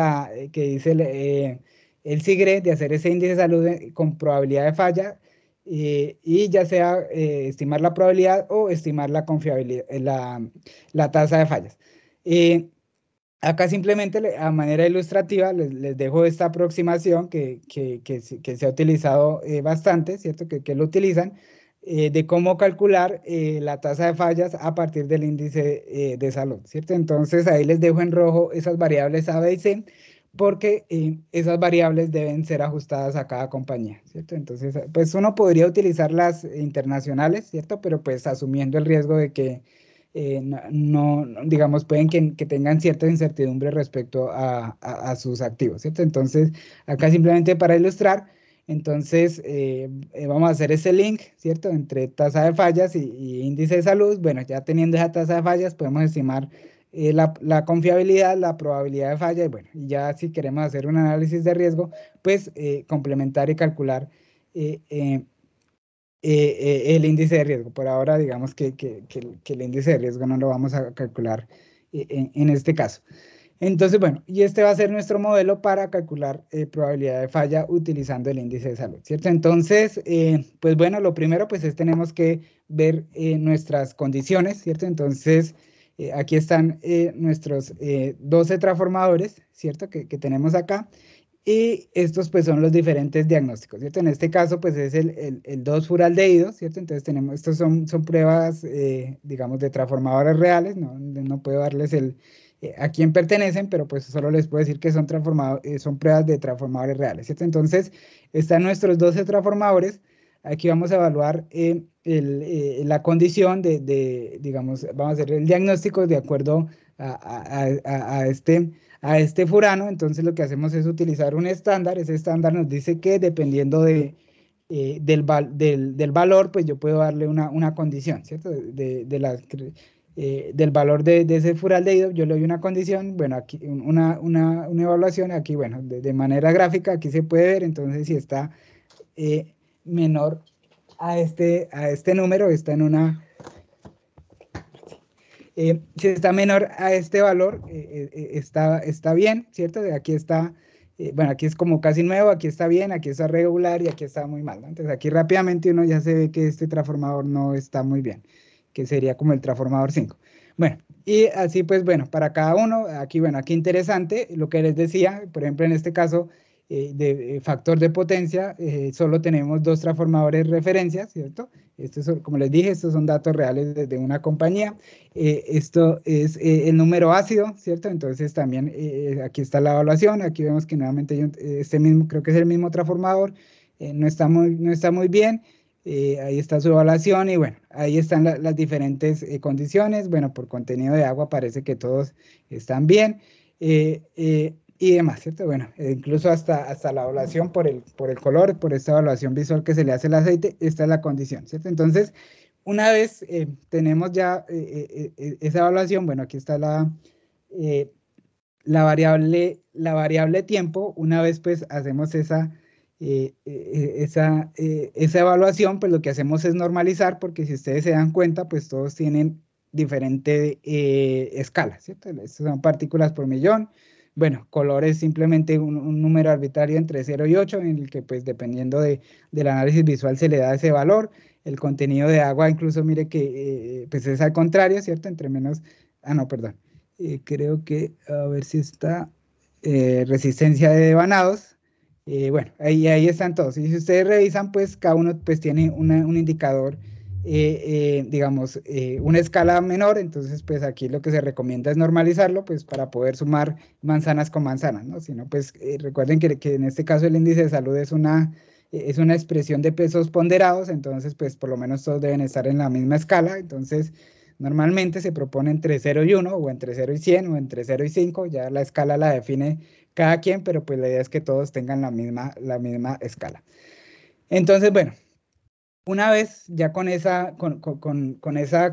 que dice el SIGRE de hacer ese índice de salud con probabilidad de falla, y ya sea estimar la probabilidad o estimar la confiabilidad, la tasa de fallas. Acá simplemente a manera ilustrativa les dejo esta aproximación que se ha utilizado bastante, ¿cierto? Que lo utilizan, de cómo calcular la tasa de fallas a partir del índice de salud, ¿cierto? Entonces ahí les dejo en rojo esas variables A, B y C, porque esas variables deben ser ajustadas a cada compañía, ¿cierto? Entonces, pues uno podría utilizar las internacionales, ¿cierto? Pero pues asumiendo el riesgo de que digamos, pueden que tengan cierta incertidumbre respecto a sus activos, ¿cierto? Entonces, acá simplemente para ilustrar, entonces vamos a hacer ese link, ¿cierto? Entre tasa de fallas y índice de salud. Bueno, ya teniendo esa tasa de fallas, podemos estimar la confiabilidad, la probabilidad de falla, y bueno, y ya si queremos hacer un análisis de riesgo, pues complementar y calcular el índice de riesgo. Por ahora, digamos que el índice de riesgo no lo vamos a calcular en este caso. Entonces, bueno, y este va a ser nuestro modelo para calcular probabilidad de falla utilizando el índice de salud, ¿cierto? Entonces, pues bueno, lo primero pues es tenemos que ver nuestras condiciones, ¿cierto? Entonces, aquí están nuestros 12 transformadores, ¿cierto? Que tenemos acá. Y estos pues son los diferentes diagnósticos, ¿cierto? En este caso pues es el 2-furaldehído, ¿cierto? Entonces tenemos, estos son pruebas, digamos, de transformadores reales, no puedo darles a quién pertenecen, pero pues solo les puedo decir que son pruebas de transformadores reales, ¿cierto? Entonces están nuestros 12 transformadores, aquí vamos a evaluar la condición digamos, vamos a hacer el diagnóstico de acuerdo a este furano. Entonces lo que hacemos es utilizar un estándar. Ese estándar nos dice que dependiendo del valor, pues yo puedo darle una condición, ¿cierto? Del valor de ese furaldehído, yo le doy una condición, bueno, aquí una evaluación, aquí, bueno, de manera gráfica, aquí se puede ver, entonces si está menor a este número, está en una... si está menor a este valor, está bien, ¿cierto? Aquí está, bueno, aquí es como casi nuevo, aquí está bien, aquí está regular y aquí está muy mal, ¿no? Entonces aquí rápidamente uno ya se ve que este transformador no está muy bien, que sería como el transformador 5. Bueno, y así pues, bueno, para cada uno, aquí, bueno, aquí interesante, lo que les decía, por ejemplo, en este caso, de factor de potencia, solo tenemos 2 transformadores referencias, ¿cierto? Estos son, como les dije, estos son datos reales de una compañía. Esto es el número ácido, ¿cierto? Entonces también aquí está la evaluación, aquí vemos que nuevamente este mismo, creo que es el mismo transformador, no está muy bien, ahí está su evaluación y bueno, ahí están las diferentes condiciones. Bueno, por contenido de agua parece que todos están bien y demás, ¿cierto? Bueno, incluso hasta la evaluación por el color, por esta evaluación visual que se le hace al aceite, esta es la condición, ¿cierto? Entonces, una vez tenemos ya esa evaluación, bueno, aquí está la variable tiempo. Una vez pues hacemos esa evaluación, pues lo que hacemos es normalizar, porque si ustedes se dan cuenta, pues todos tienen diferente escala, ¿cierto? Estas son partículas por millón. Bueno, color es simplemente un número arbitrario entre 0 y 8, en el que pues dependiendo del análisis visual se le da ese valor. El contenido de agua, incluso mire que pues es al contrario, ¿cierto? Entre menos, no, perdón. Creo que, a ver si está, resistencia de devanados. Bueno, ahí están todos. Y si ustedes revisan, pues cada uno pues tiene un indicador, digamos, una escala menor. Entonces, pues aquí lo que se recomienda es normalizarlo, pues para poder sumar manzanas con manzanas, ¿no? Si no, pues recuerden que en este caso el índice de salud es una expresión de pesos ponderados, entonces pues por lo menos todos deben estar en la misma escala. Entonces normalmente se propone entre 0 y 1 o entre 0 y 100 o entre 0 y 5, ya la escala la define cada quien, pero pues la idea es que todos tengan la misma escala. Entonces, bueno, una vez ya con esa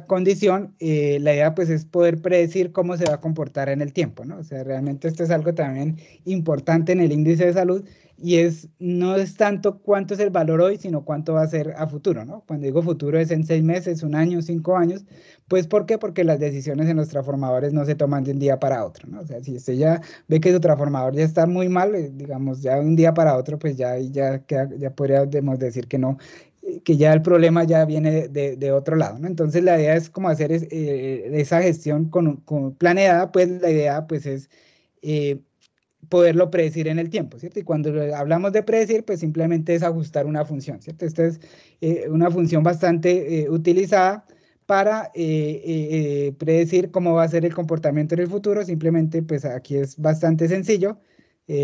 condición, la idea pues es poder predecir cómo se va a comportar en el tiempo, ¿no? O sea, realmente esto es algo también importante en el índice de salud y no es tanto cuánto es el valor hoy, sino cuánto va a ser a futuro, ¿no? Cuando digo futuro es en 6 meses, 1 año, 5 años, pues ¿por qué? Porque las decisiones en los transformadores no se toman de un día para otro, ¿no? O sea, si usted ya ve que su transformador ya está muy mal, digamos, ya de un día para otro, pues ya podríamos decir que no, que ya el problema ya viene de otro lado, ¿no? Entonces la idea es como hacer esa gestión con planeada, pues la idea pues es poderlo predecir en el tiempo, ¿cierto? Y cuando hablamos de predecir, pues simplemente es ajustar una función, ¿cierto? Esta es una función bastante utilizada para predecir cómo va a ser el comportamiento en el futuro. Simplemente, pues aquí es bastante sencillo.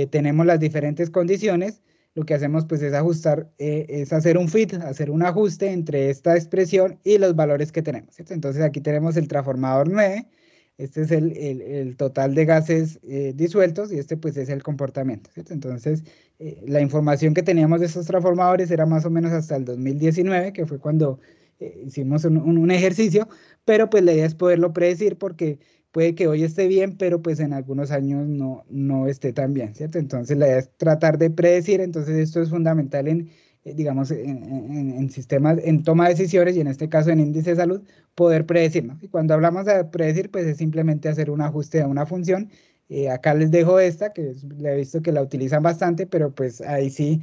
Tenemos las diferentes condiciones. Lo que hacemos, pues, es ajustar, es hacer un fit, hacer un ajuste entre esta expresión y los valores que tenemos, ¿cierto? Entonces, aquí tenemos el transformador 9. Este es el total de gases disueltos y este, pues, es el comportamiento, ¿cierto? Entonces, la información que teníamos de estos transformadores era más o menos hasta el 2019, que fue cuando hicimos un ejercicio, pero pues la idea es poderlo predecir porque puede que hoy esté bien, pero pues en algunos años no esté tan bien, ¿cierto? Entonces la idea es tratar de predecir, entonces esto es fundamental digamos, en sistemas, en toma de decisiones y en este caso en índice de salud, poder predecir, ¿no? Y cuando hablamos de predecir, pues es simplemente hacer un ajuste a una función. Acá les dejo esta, que he visto que la utilizan bastante, pero pues ahí sí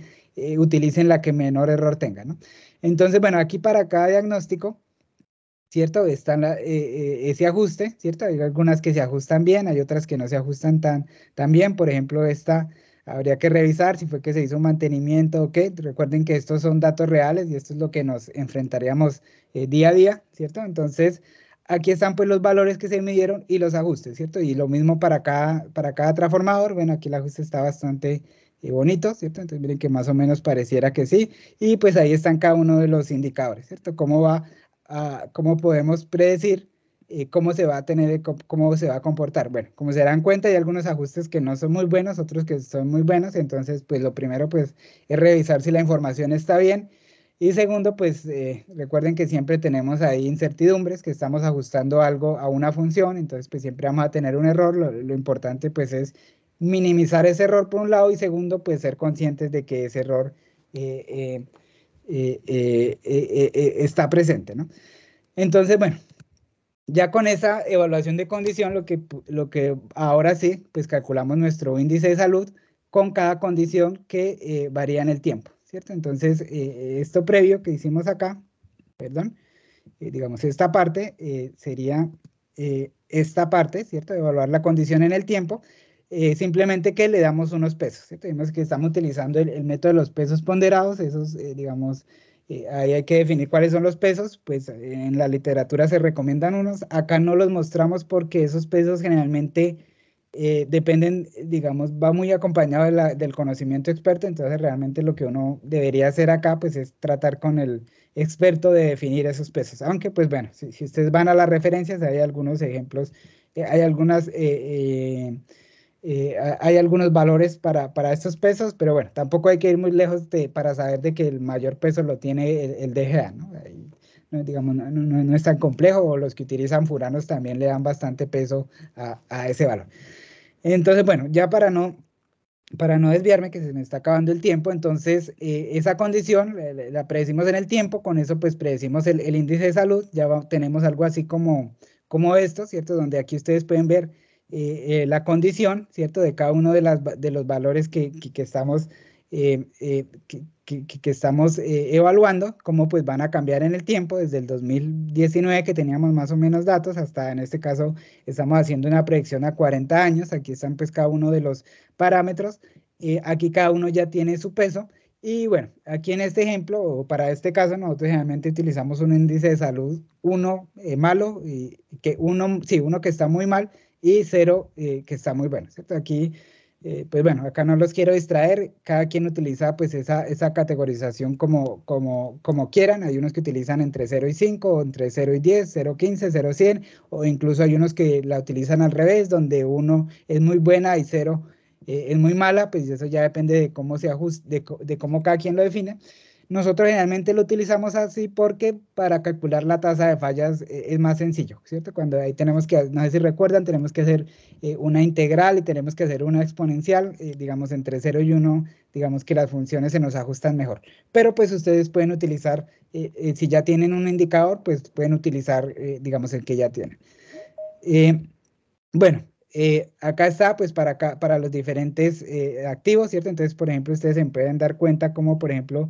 utilicen la que menor error tenga, ¿no? Entonces, bueno, aquí para cada diagnóstico, ¿cierto? Está ese ajuste, ¿cierto? Hay algunas que se ajustan bien, hay otras que no se ajustan tan bien. Por ejemplo, esta habría que revisar si fue que se hizo un mantenimiento o qué. Recuerden que estos son datos reales y esto es lo que nos enfrentaríamos día a día, ¿cierto? Entonces, aquí están pues los valores que se midieron y los ajustes, ¿cierto? Y lo mismo para cada transformador. Bueno, aquí el ajuste está bastante bonito, ¿cierto? Entonces, miren que más o menos pareciera que sí. Y pues ahí están cada uno de los indicadores, ¿cierto? Cómo podemos predecir cómo se va a tener, cómo se va a comportar. Bueno, como se dan cuenta, hay algunos ajustes que no son muy buenos, otros que son muy buenos. Entonces, pues lo primero, pues, es revisar si la información está bien. Y segundo, pues, recuerden que siempre tenemos ahí incertidumbres, que estamos ajustando algo a una función. Entonces, pues, siempre vamos a tener un error. Lo importante, pues, es minimizar ese error por un lado y segundo, pues, ser conscientes de que ese error está presente, ¿no? Entonces, bueno, ya con esa evaluación de condición, lo que ahora sí, pues calculamos nuestro índice de salud con cada condición que varía en el tiempo, ¿cierto? Entonces, esto previo que hicimos acá, perdón, digamos, esta parte sería esta parte, ¿cierto? Evaluar la condición en el tiempo. Simplemente que le damos unos pesos, ¿cierto? Vemos que estamos utilizando el método de los pesos ponderados, esos, digamos, ahí hay que definir cuáles son los pesos, pues en la literatura se recomiendan unos, acá no los mostramos porque esos pesos generalmente dependen, digamos, va muy acompañado del conocimiento experto, entonces realmente lo que uno debería hacer acá, pues es tratar con el experto de definir esos pesos, aunque pues bueno, si ustedes van a las referencias, hay algunos ejemplos, hay algunas... hay algunos valores para estos pesos, pero bueno, tampoco hay que ir muy lejos para saber de que el mayor peso lo tiene el DGA, ¿no? Ahí, digamos, no es tan complejo, o los que utilizan furanos también le dan bastante peso a ese valor. Entonces, bueno, ya para no desviarme, que se me está acabando el tiempo, entonces esa condición la predecimos en el tiempo, con eso pues predecimos el índice de salud, ya tenemos algo así como esto, ¿cierto? Donde aquí ustedes pueden ver la condición, ¿cierto? De cada uno de los valores que estamos, que estamos evaluando, cómo pues van a cambiar en el tiempo, desde el 2019 que teníamos más o menos datos, hasta en este caso estamos haciendo una predicción a 40 años, aquí están pues cada uno de los parámetros, aquí cada uno ya tiene su peso, y bueno, aquí en este ejemplo, o para este caso, nosotros generalmente utilizamos un índice de salud 1 malo, y uno que está muy mal, y 0 que está muy bueno, ¿cierto? Aquí, pues bueno, acá no los quiero distraer, cada quien utiliza pues esa categorización como quieran, hay unos que utilizan entre 0 y 5, o entre 0 y 10, 0, 15, 0, 100, o incluso hay unos que la utilizan al revés, donde 1 es muy buena y 0 es muy mala, pues eso ya depende de cómo se ajuste, de cómo cada quien lo define. Nosotros generalmente lo utilizamos así porque para calcular la tasa de fallas es más sencillo, ¿cierto? Cuando ahí tenemos que, no sé si recuerdan, tenemos que hacer una integral y tenemos que hacer una exponencial, digamos entre 0 y 1, digamos que las funciones se nos ajustan mejor. Pero pues ustedes pueden utilizar, si ya tienen un indicador, pues pueden utilizar, digamos, el que ya tienen. Bueno, acá está, pues para los diferentes activos, ¿cierto? Entonces, por ejemplo, ustedes se pueden dar cuenta como, por ejemplo,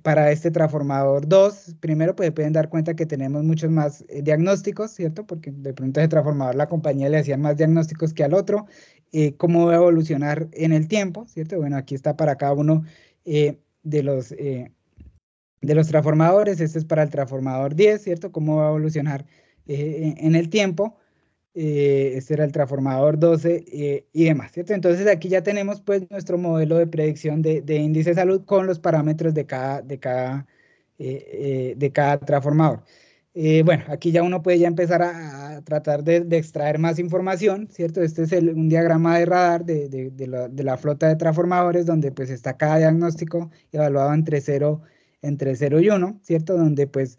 para este transformador 2, primero pues pueden dar cuenta que tenemos muchos más diagnósticos, ¿cierto? Porque de pronto ese transformador la compañía le hacía más diagnósticos que al otro. Cómo va a evolucionar en el tiempo, ¿cierto? Bueno, aquí está para cada uno de los transformadores. Este es para el transformador 10, ¿cierto? Cómo va a evolucionar en el tiempo. Este era el transformador 12 y demás, ¿cierto? Entonces aquí ya tenemos pues nuestro modelo de predicción de índice de salud con los parámetros de cada transformador. Bueno, aquí ya uno puede ya empezar a tratar de extraer más información, ¿cierto? Este es un diagrama de radar de la flota de transformadores donde pues está cada diagnóstico evaluado entre 0 y 1, ¿cierto? Donde pues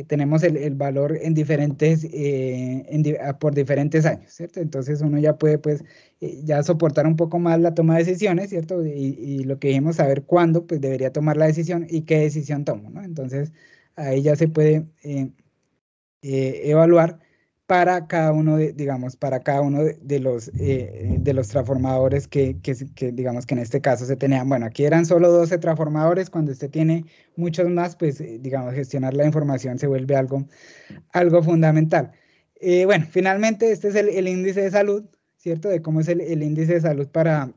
tenemos el valor en diferentes, por diferentes años, ¿cierto? Entonces uno ya puede, pues, ya soportar un poco más la toma de decisiones, ¿cierto? Y lo que dijimos, saber cuándo, pues, debería tomar la decisión y qué decisión tomo, ¿no? Entonces, ahí ya se puede evaluar para cada uno digamos, para cada uno de los transformadores que, digamos que en este caso se tenían. Bueno, aquí eran solo 12 transformadores. Cuando usted tiene muchos más, pues, digamos, gestionar la información se vuelve algo fundamental. Bueno, finalmente este es el índice de salud, ¿cierto? De cómo es el índice de salud para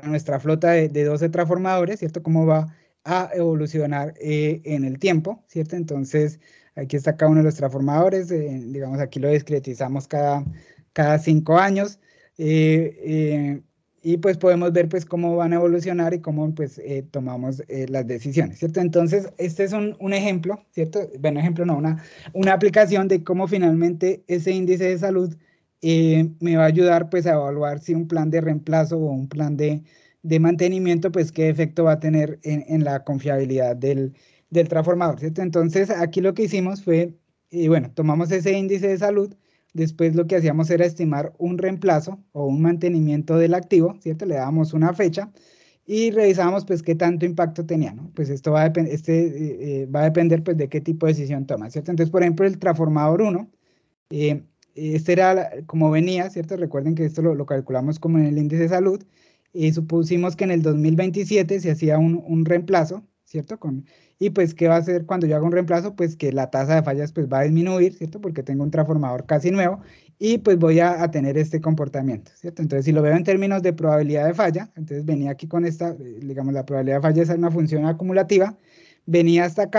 nuestra flota de 12 transformadores, ¿cierto? Cómo va a evolucionar en el tiempo, ¿cierto? Entonces, aquí está cada uno de los transformadores, digamos, aquí lo discretizamos cada 5 años, y pues podemos ver pues cómo van a evolucionar y cómo pues tomamos las decisiones, ¿cierto? Entonces, este es un ejemplo, ¿cierto? Bueno, ejemplo no, una aplicación de cómo finalmente ese índice de salud me va a ayudar pues a evaluar si un plan de reemplazo o un plan de mantenimiento, pues qué efecto va a tener en la confiabilidad del transformador, ¿cierto? Entonces aquí lo que hicimos fue, bueno, tomamos ese índice de salud, después lo que hacíamos era estimar un reemplazo o un mantenimiento del activo, ¿cierto? Le dábamos una fecha y revisábamos pues qué tanto impacto tenía, ¿no? Pues esto va a depender pues de qué tipo de decisión toma, ¿cierto? Entonces, por ejemplo, el transformador 1, este era como venía, ¿cierto? Recuerden que esto lo calculamos como en el índice de salud, y supusimos que en el 2027 se hacía un reemplazo, ¿cierto? Y pues, ¿qué va a hacer cuando yo haga un reemplazo? Pues que la tasa de fallas pues va a disminuir, ¿cierto? Porque tengo un transformador casi nuevo y pues voy a tener este comportamiento, ¿cierto? Entonces, si lo veo en términos de probabilidad de falla, entonces venía aquí con esta, digamos, la probabilidad de falla es una función acumulativa, venía hasta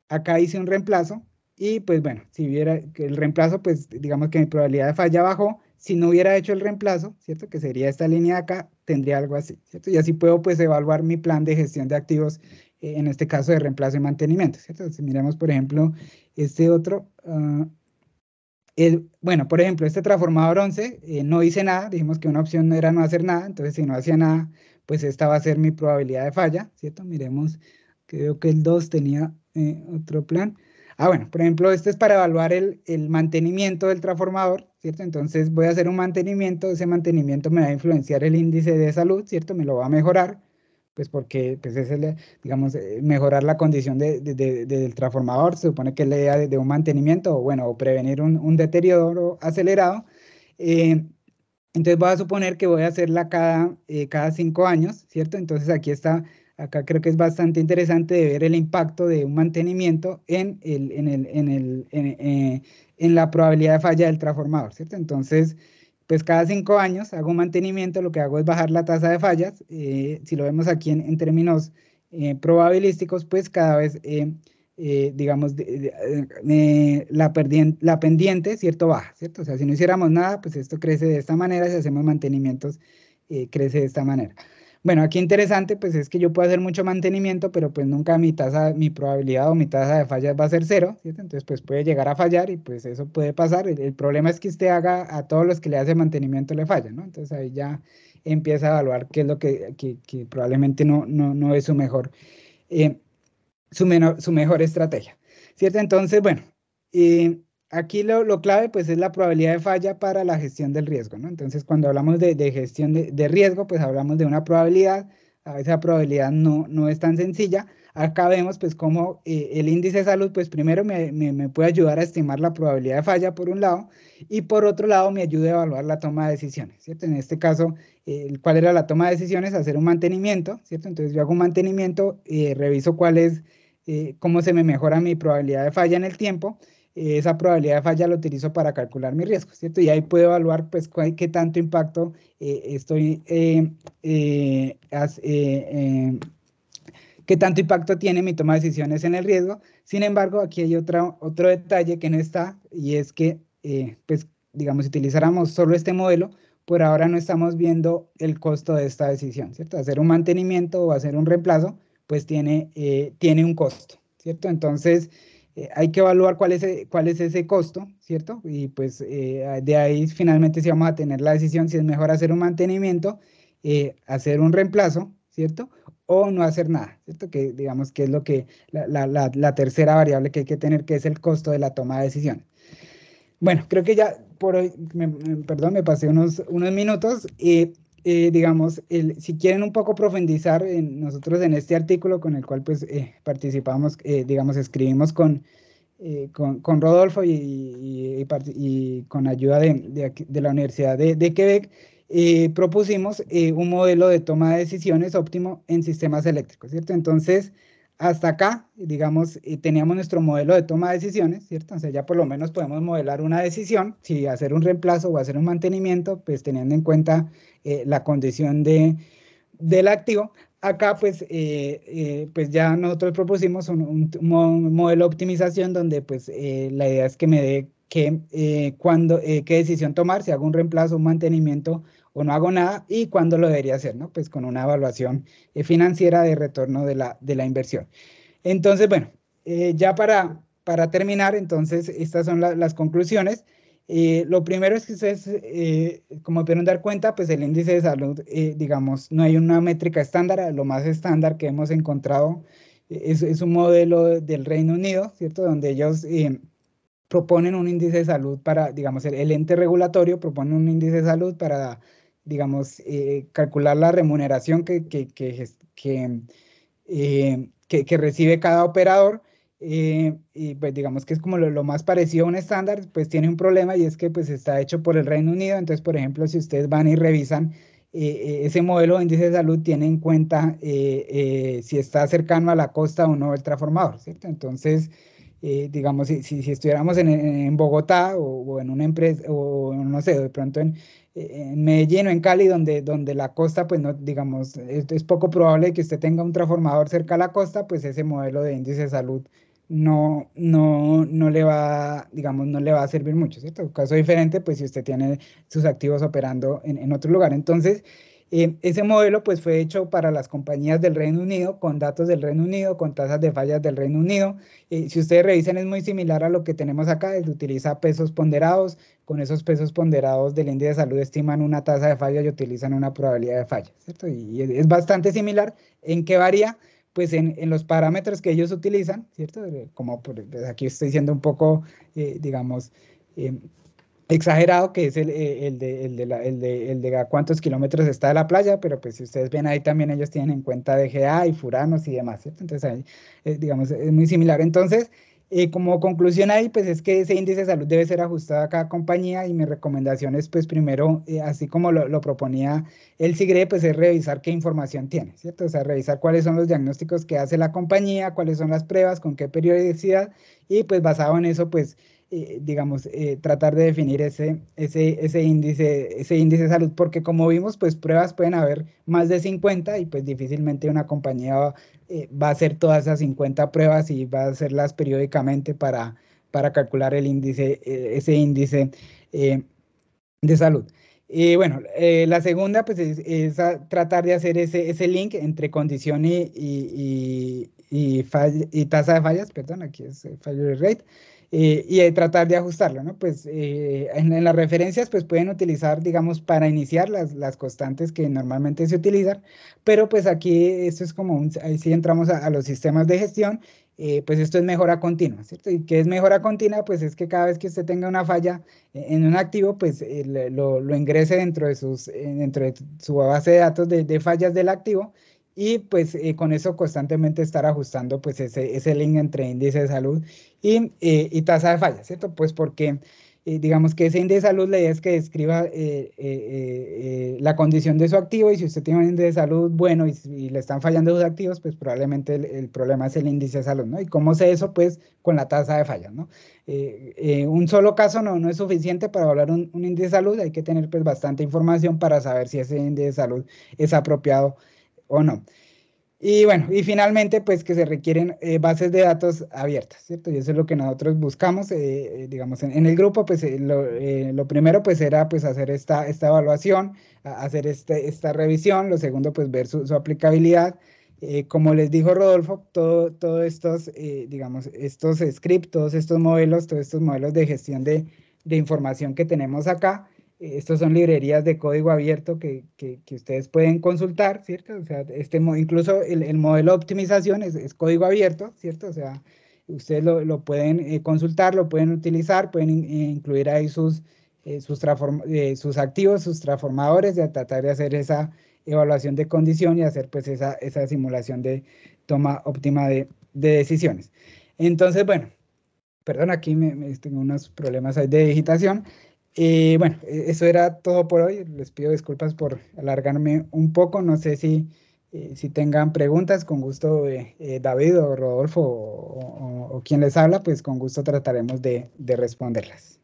acá hice un reemplazo, y pues bueno, si hubiera el reemplazo, pues digamos que mi probabilidad de falla bajó. Si no hubiera hecho el reemplazo, ¿cierto? Que sería esta línea de acá, tendría algo así, ¿cierto? Y así puedo pues evaluar mi plan de gestión de activos, en este caso de reemplazo y mantenimiento, ¿cierto? Si miramos, por ejemplo, este otro, bueno, por ejemplo, este transformador 11, no hice nada, dijimos que una opción no era no hacer nada, entonces si no hacía nada, pues esta va a ser mi probabilidad de falla, ¿cierto? Miremos, creo que el 2 tenía otro plan. Bueno, por ejemplo, este es para evaluar el mantenimiento del transformador, ¿cierto? Entonces voy a hacer un mantenimiento, ese mantenimiento me va a influenciar el índice de salud, ¿cierto? Me lo va a mejorar, pues porque pues es digamos, mejorar la condición del transformador, se supone que es la idea de un mantenimiento, o bueno, o prevenir un deterioro acelerado. Entonces voy a suponer que voy a hacerla cada 5 años, ¿cierto? Entonces aquí está. Acá creo que es bastante interesante de ver el impacto de un mantenimiento en la probabilidad de falla del transformador, ¿cierto? Entonces, pues cada 5 años hago un mantenimiento, lo que hago es bajar la tasa de fallas. Si lo vemos aquí en términos probabilísticos, pues cada vez, digamos, la pendiente, ¿cierto? Baja, ¿cierto? O sea, si no hiciéramos nada, pues esto crece de esta manera, si hacemos mantenimientos, crece de esta manera. Bueno, aquí interesante pues es que yo puedo hacer mucho mantenimiento, pero pues nunca mi probabilidad o mi tasa de fallas va a ser 0, ¿cierto? Entonces pues puede llegar a fallar y pues eso puede pasar. El problema es que usted haga a todos los que le hace mantenimiento le falla, ¿no? Entonces ahí ya empieza a evaluar qué es lo que probablemente no es su mejor, su mejor estrategia, ¿cierto? Entonces, bueno, aquí lo clave pues es la probabilidad de falla para la gestión del riesgo, ¿no? Entonces, cuando hablamos de gestión de riesgo, pues hablamos de una probabilidad. A veces la probabilidad no es tan sencilla. Acá vemos pues cómo el índice de salud pues primero me puede ayudar a estimar la probabilidad de falla por un lado y por otro lado me ayuda a evaluar la toma de decisiones, ¿cierto? En este caso, ¿cuál era la toma de decisiones? Hacer un mantenimiento, ¿cierto? Entonces yo hago un mantenimiento, reviso cómo se me mejora mi probabilidad de falla en el tiempo. Esa probabilidad de falla la utilizo para calcular mi riesgo, ¿cierto? Y ahí puedo evaluar pues qué tanto impacto qué tanto impacto tiene mi toma de decisiones en el riesgo. Sin embargo, aquí hay otro detalle que no está, y es que, pues, digamos, si utilizáramos solo este modelo, por ahora no estamos viendo el costo de esta decisión, ¿cierto? Hacer un mantenimiento o hacer un reemplazo, pues tiene un costo, ¿cierto? Entonces, hay que evaluar cuál es ese costo, ¿cierto? Y pues de ahí finalmente si vamos a tener la decisión si es mejor hacer un mantenimiento, hacer un reemplazo, ¿cierto? O no hacer nada, ¿cierto? Que digamos que es lo que la tercera variable que hay que tener, que es el costo de la toma de decisiones. Bueno, creo que ya por hoy, perdón, me pasé unos minutos. Digamos, si quieren un poco profundizar nosotros en este artículo con el cual pues participamos, digamos, escribimos con Rodolfo y con ayuda de la Universidad de Quebec, propusimos un modelo de toma de decisiones óptimo en sistemas eléctricos, ¿cierto? Entonces, hasta acá, digamos, teníamos nuestro modelo de toma de decisiones, ¿cierto? Entonces ya por lo menos podemos modelar una decisión, si hacer un reemplazo o hacer un mantenimiento, pues teniendo en cuenta la condición del activo. Acá pues, pues ya nosotros propusimos un modelo de optimización donde pues la idea es que me dé qué decisión tomar, si hago un reemplazo, un mantenimiento o no hago nada y cuándo lo debería hacer, ¿no? Pues con una evaluación financiera de retorno de la inversión. Entonces, bueno, ya para terminar, entonces estas son las conclusiones. Lo primero es que ustedes, como pudieron dar cuenta, pues el índice de salud, digamos, no hay una métrica estándar. Lo más estándar que hemos encontrado es un modelo del Reino Unido, ¿cierto? Donde ellos proponen un índice de salud para, digamos, el ente regulatorio propone un índice de salud para, digamos, calcular la remuneración que recibe cada operador. Y pues digamos que es como lo más parecido a un estándar, pues tiene un problema y es que pues está hecho por el Reino Unido. Entonces, por ejemplo, si ustedes van y revisan ese modelo de índice de salud, tiene en cuenta si está cercano a la costa o no el transformador, ¿cierto? Entonces, digamos, si estuviéramos en Bogotá o en una empresa, o no sé, de pronto en Medellín o en Cali, donde la costa, pues no, digamos, es poco probable que usted tenga un transformador cerca a la costa, pues ese modelo de índice de salud no le va, digamos, no le va a servir mucho, ¿cierto? Caso diferente, pues si usted tiene sus activos operando en otro lugar. Entonces, ese modelo pues fue hecho para las compañías del Reino Unido, con datos del Reino Unido, con tasas de fallas del Reino Unido. Si ustedes revisan es muy similar a lo que tenemos acá, utiliza pesos ponderados. Con esos pesos ponderados del índice de salud estiman una tasa de falla y utilizan una probabilidad de falla, ¿cierto? Y es bastante similar. ¿En qué varía? Pues en los parámetros que ellos utilizan, ¿cierto? Como pues aquí estoy siendo un poco, digamos, exagerado, que es el de a cuántos kilómetros está de la playa, pero pues si ustedes ven ahí también ellos tienen en cuenta DGA y furanos y demás, ¿cierto? Entonces ahí, digamos, es muy similar. Entonces, como conclusión ahí, pues es que ese índice de salud debe ser ajustado a cada compañía y mi recomendación es, pues primero, así como lo proponía el SIGRE, pues es revisar qué información tiene, ¿cierto? O sea, revisar cuáles son los diagnósticos que hace la compañía, cuáles son las pruebas, con qué periodicidad y pues basado en eso, pues digamos, tratar de definir ese índice de salud, porque como vimos, pues pruebas pueden haber más de 50 y pues difícilmente una compañía va a hacer todas esas 50 pruebas y va a hacerlas periódicamente para calcular ese índice de salud. Y bueno, la segunda pues es tratar de hacer ese link entre condición y tasa de fallas, perdón, aquí es failure rate, y tratar de ajustarlo, ¿no? Pues en las referencias pues pueden utilizar, digamos, para iniciar las constantes que normalmente se utilizan, pero pues aquí esto es como, ahí sí entramos a los sistemas de gestión, pues esto es mejora continua, ¿cierto? ¿Y qué es mejora continua? Pues es que cada vez que usted tenga una falla en un activo, pues lo ingrese dentro de su base de datos de fallas del activo y pues con eso constantemente estar ajustando pues ese link entre índice de salud y tasa de falla, ¿cierto? Pues porque digamos que ese índice de salud la idea es que describa la condición de su activo y si usted tiene un índice de salud bueno y le están fallando sus activos, pues probablemente el problema es el índice de salud, ¿no? ¿Y cómo sé eso? Pues con la tasa de falla, ¿no? Un solo caso no es suficiente para evaluar un índice de salud, hay que tener pues bastante información para saber si ese índice de salud es apropiado o no. Y bueno, y finalmente pues que se requieren bases de datos abiertas, ¿cierto? Y eso es lo que nosotros buscamos, digamos, en el grupo, pues lo primero pues era pues hacer esta evaluación, hacer esta revisión, lo segundo pues ver su aplicabilidad. Como les dijo Rodolfo, todos estos, digamos, estos scripts, todos estos modelos de gestión de información que tenemos acá, estos son librerías de código abierto que ustedes pueden consultar, ¿cierto? O sea, incluso el modelo de optimización es código abierto, ¿cierto? O sea, ustedes lo pueden consultar, lo pueden utilizar, pueden incluir ahí sus activos, sus transformadores, y tratar de hacer esa evaluación de condición y hacer pues esa simulación de toma óptima de decisiones. Entonces, bueno, perdón, aquí tengo unos problemas ahí de digitación. Bueno, eso era todo por hoy. Les pido disculpas por alargarme un poco. No sé si tengan preguntas, con gusto David o Rodolfo o quien les habla, pues con gusto trataremos de responderlas.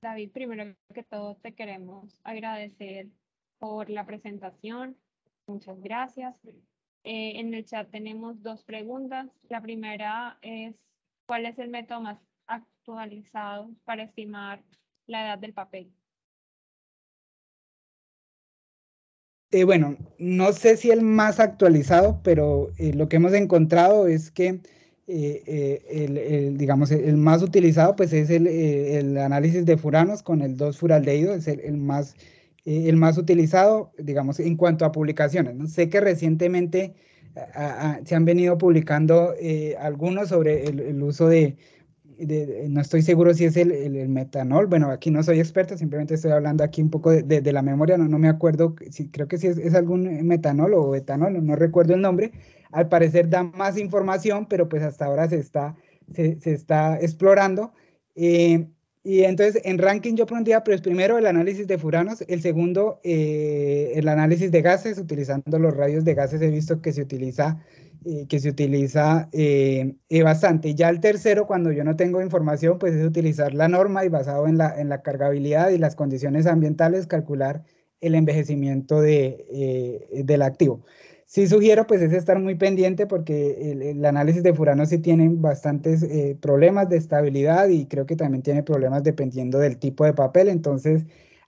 David, primero que todo te queremos agradecer por la presentación. Muchas gracias. En el chat tenemos dos preguntas. La primera es, ¿cuál es el método más actualizado para estimar la edad del papel? Bueno, no sé si el más actualizado, pero lo que hemos encontrado es que digamos, el más utilizado pues es el análisis de furanos con el 2-furaldehído, es el más utilizado, digamos, en cuanto a publicaciones, ¿no? Sé que recientemente se han venido publicando algunos sobre el uso no estoy seguro si es el metanol. Bueno, aquí no soy experto, simplemente estoy hablando aquí un poco de la memoria, no me acuerdo, creo que si es algún metanol o etanol, no recuerdo el nombre. Al parecer da más información, pero pues hasta ahora se está explorando. Y entonces en ranking yo pondría pues primero el análisis de furanos, el segundo el análisis de gases, utilizando los rayos de gases he visto que se utiliza bastante. Y ya el tercero, cuando yo no tengo información, pues es utilizar la norma y basado en la cargabilidad y las condiciones ambientales, calcular el envejecimiento del activo. Sí sugiero pues es estar muy pendiente porque el análisis de furanos sí tiene bastantes problemas de estabilidad y creo que también tiene problemas dependiendo del tipo de papel, entonces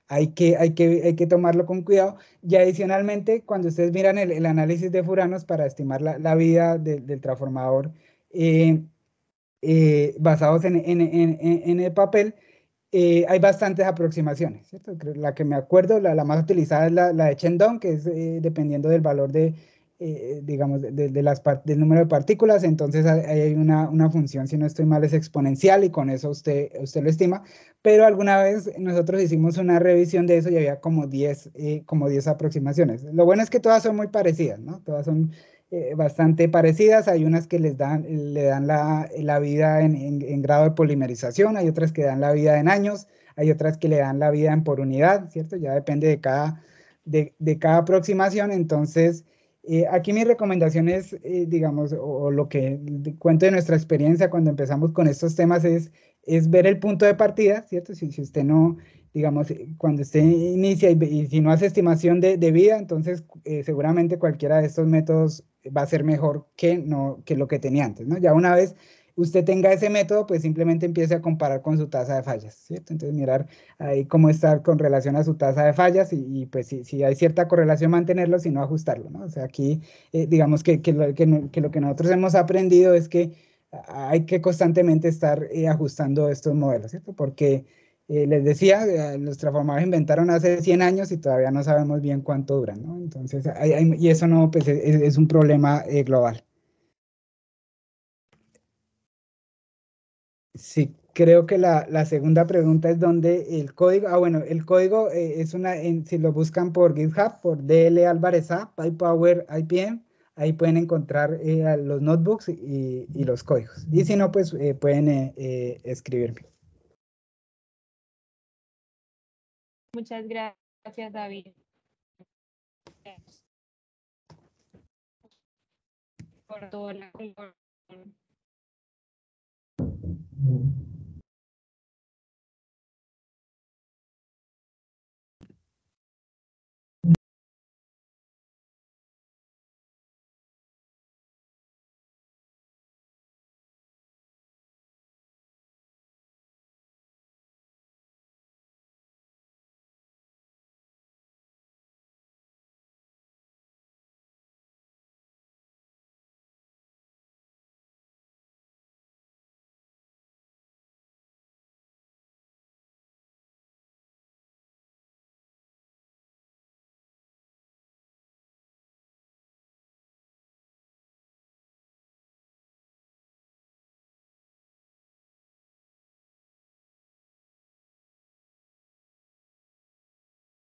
hay que tomarlo con cuidado. Y adicionalmente, cuando ustedes miran el análisis de furanos para estimar la vida del transformador basados en el papel, hay bastantes aproximaciones, ¿cierto? La que me acuerdo, la más utilizada es la de Shandong, que es dependiendo del valor digamos, del número de partículas, entonces ahí hay una función, si no estoy mal, es exponencial y con eso usted lo estima, pero alguna vez nosotros hicimos una revisión de eso y había como 10 aproximaciones. Lo bueno es que todas son muy parecidas, ¿no? Todas son bastante parecidas, hay unas que le dan la vida en grado de polimerización, hay otras que dan la vida en años, hay otras que le dan la vida en por unidad, ¿cierto? Ya depende de cada aproximación, entonces aquí mi recomendación es, digamos, o lo que cuento de nuestra experiencia cuando empezamos con estos temas es ver el punto de partida, ¿cierto? Si usted no digamos, cuando usted inicia y si no hace estimación de vida, entonces seguramente cualquiera de estos métodos va a ser mejor que lo que tenía antes, ¿no? Ya una vez usted tenga ese método, pues simplemente empiece a comparar con su tasa de fallas, ¿cierto? Entonces mirar ahí cómo está con relación a su tasa de fallas y pues si hay cierta correlación mantenerlo, si no ajustarlo, ¿no? O sea, aquí digamos que lo que nosotros hemos aprendido es que hay que constantemente estar ajustando estos modelos, ¿cierto? Porque les decía, los transformadores inventaron hace 100 años y todavía no sabemos bien cuánto duran, ¿no? Entonces, y eso no, pues es un problema global. Sí, creo que la segunda pregunta es donde el código, bueno, el código es si lo buscan por GitHub, por DL Álvarez A, PyPower IPM, ahí pueden encontrar los notebooks y los códigos. Y si no, pues pueden escribirme. Muchas gracias, David. Por toda la información.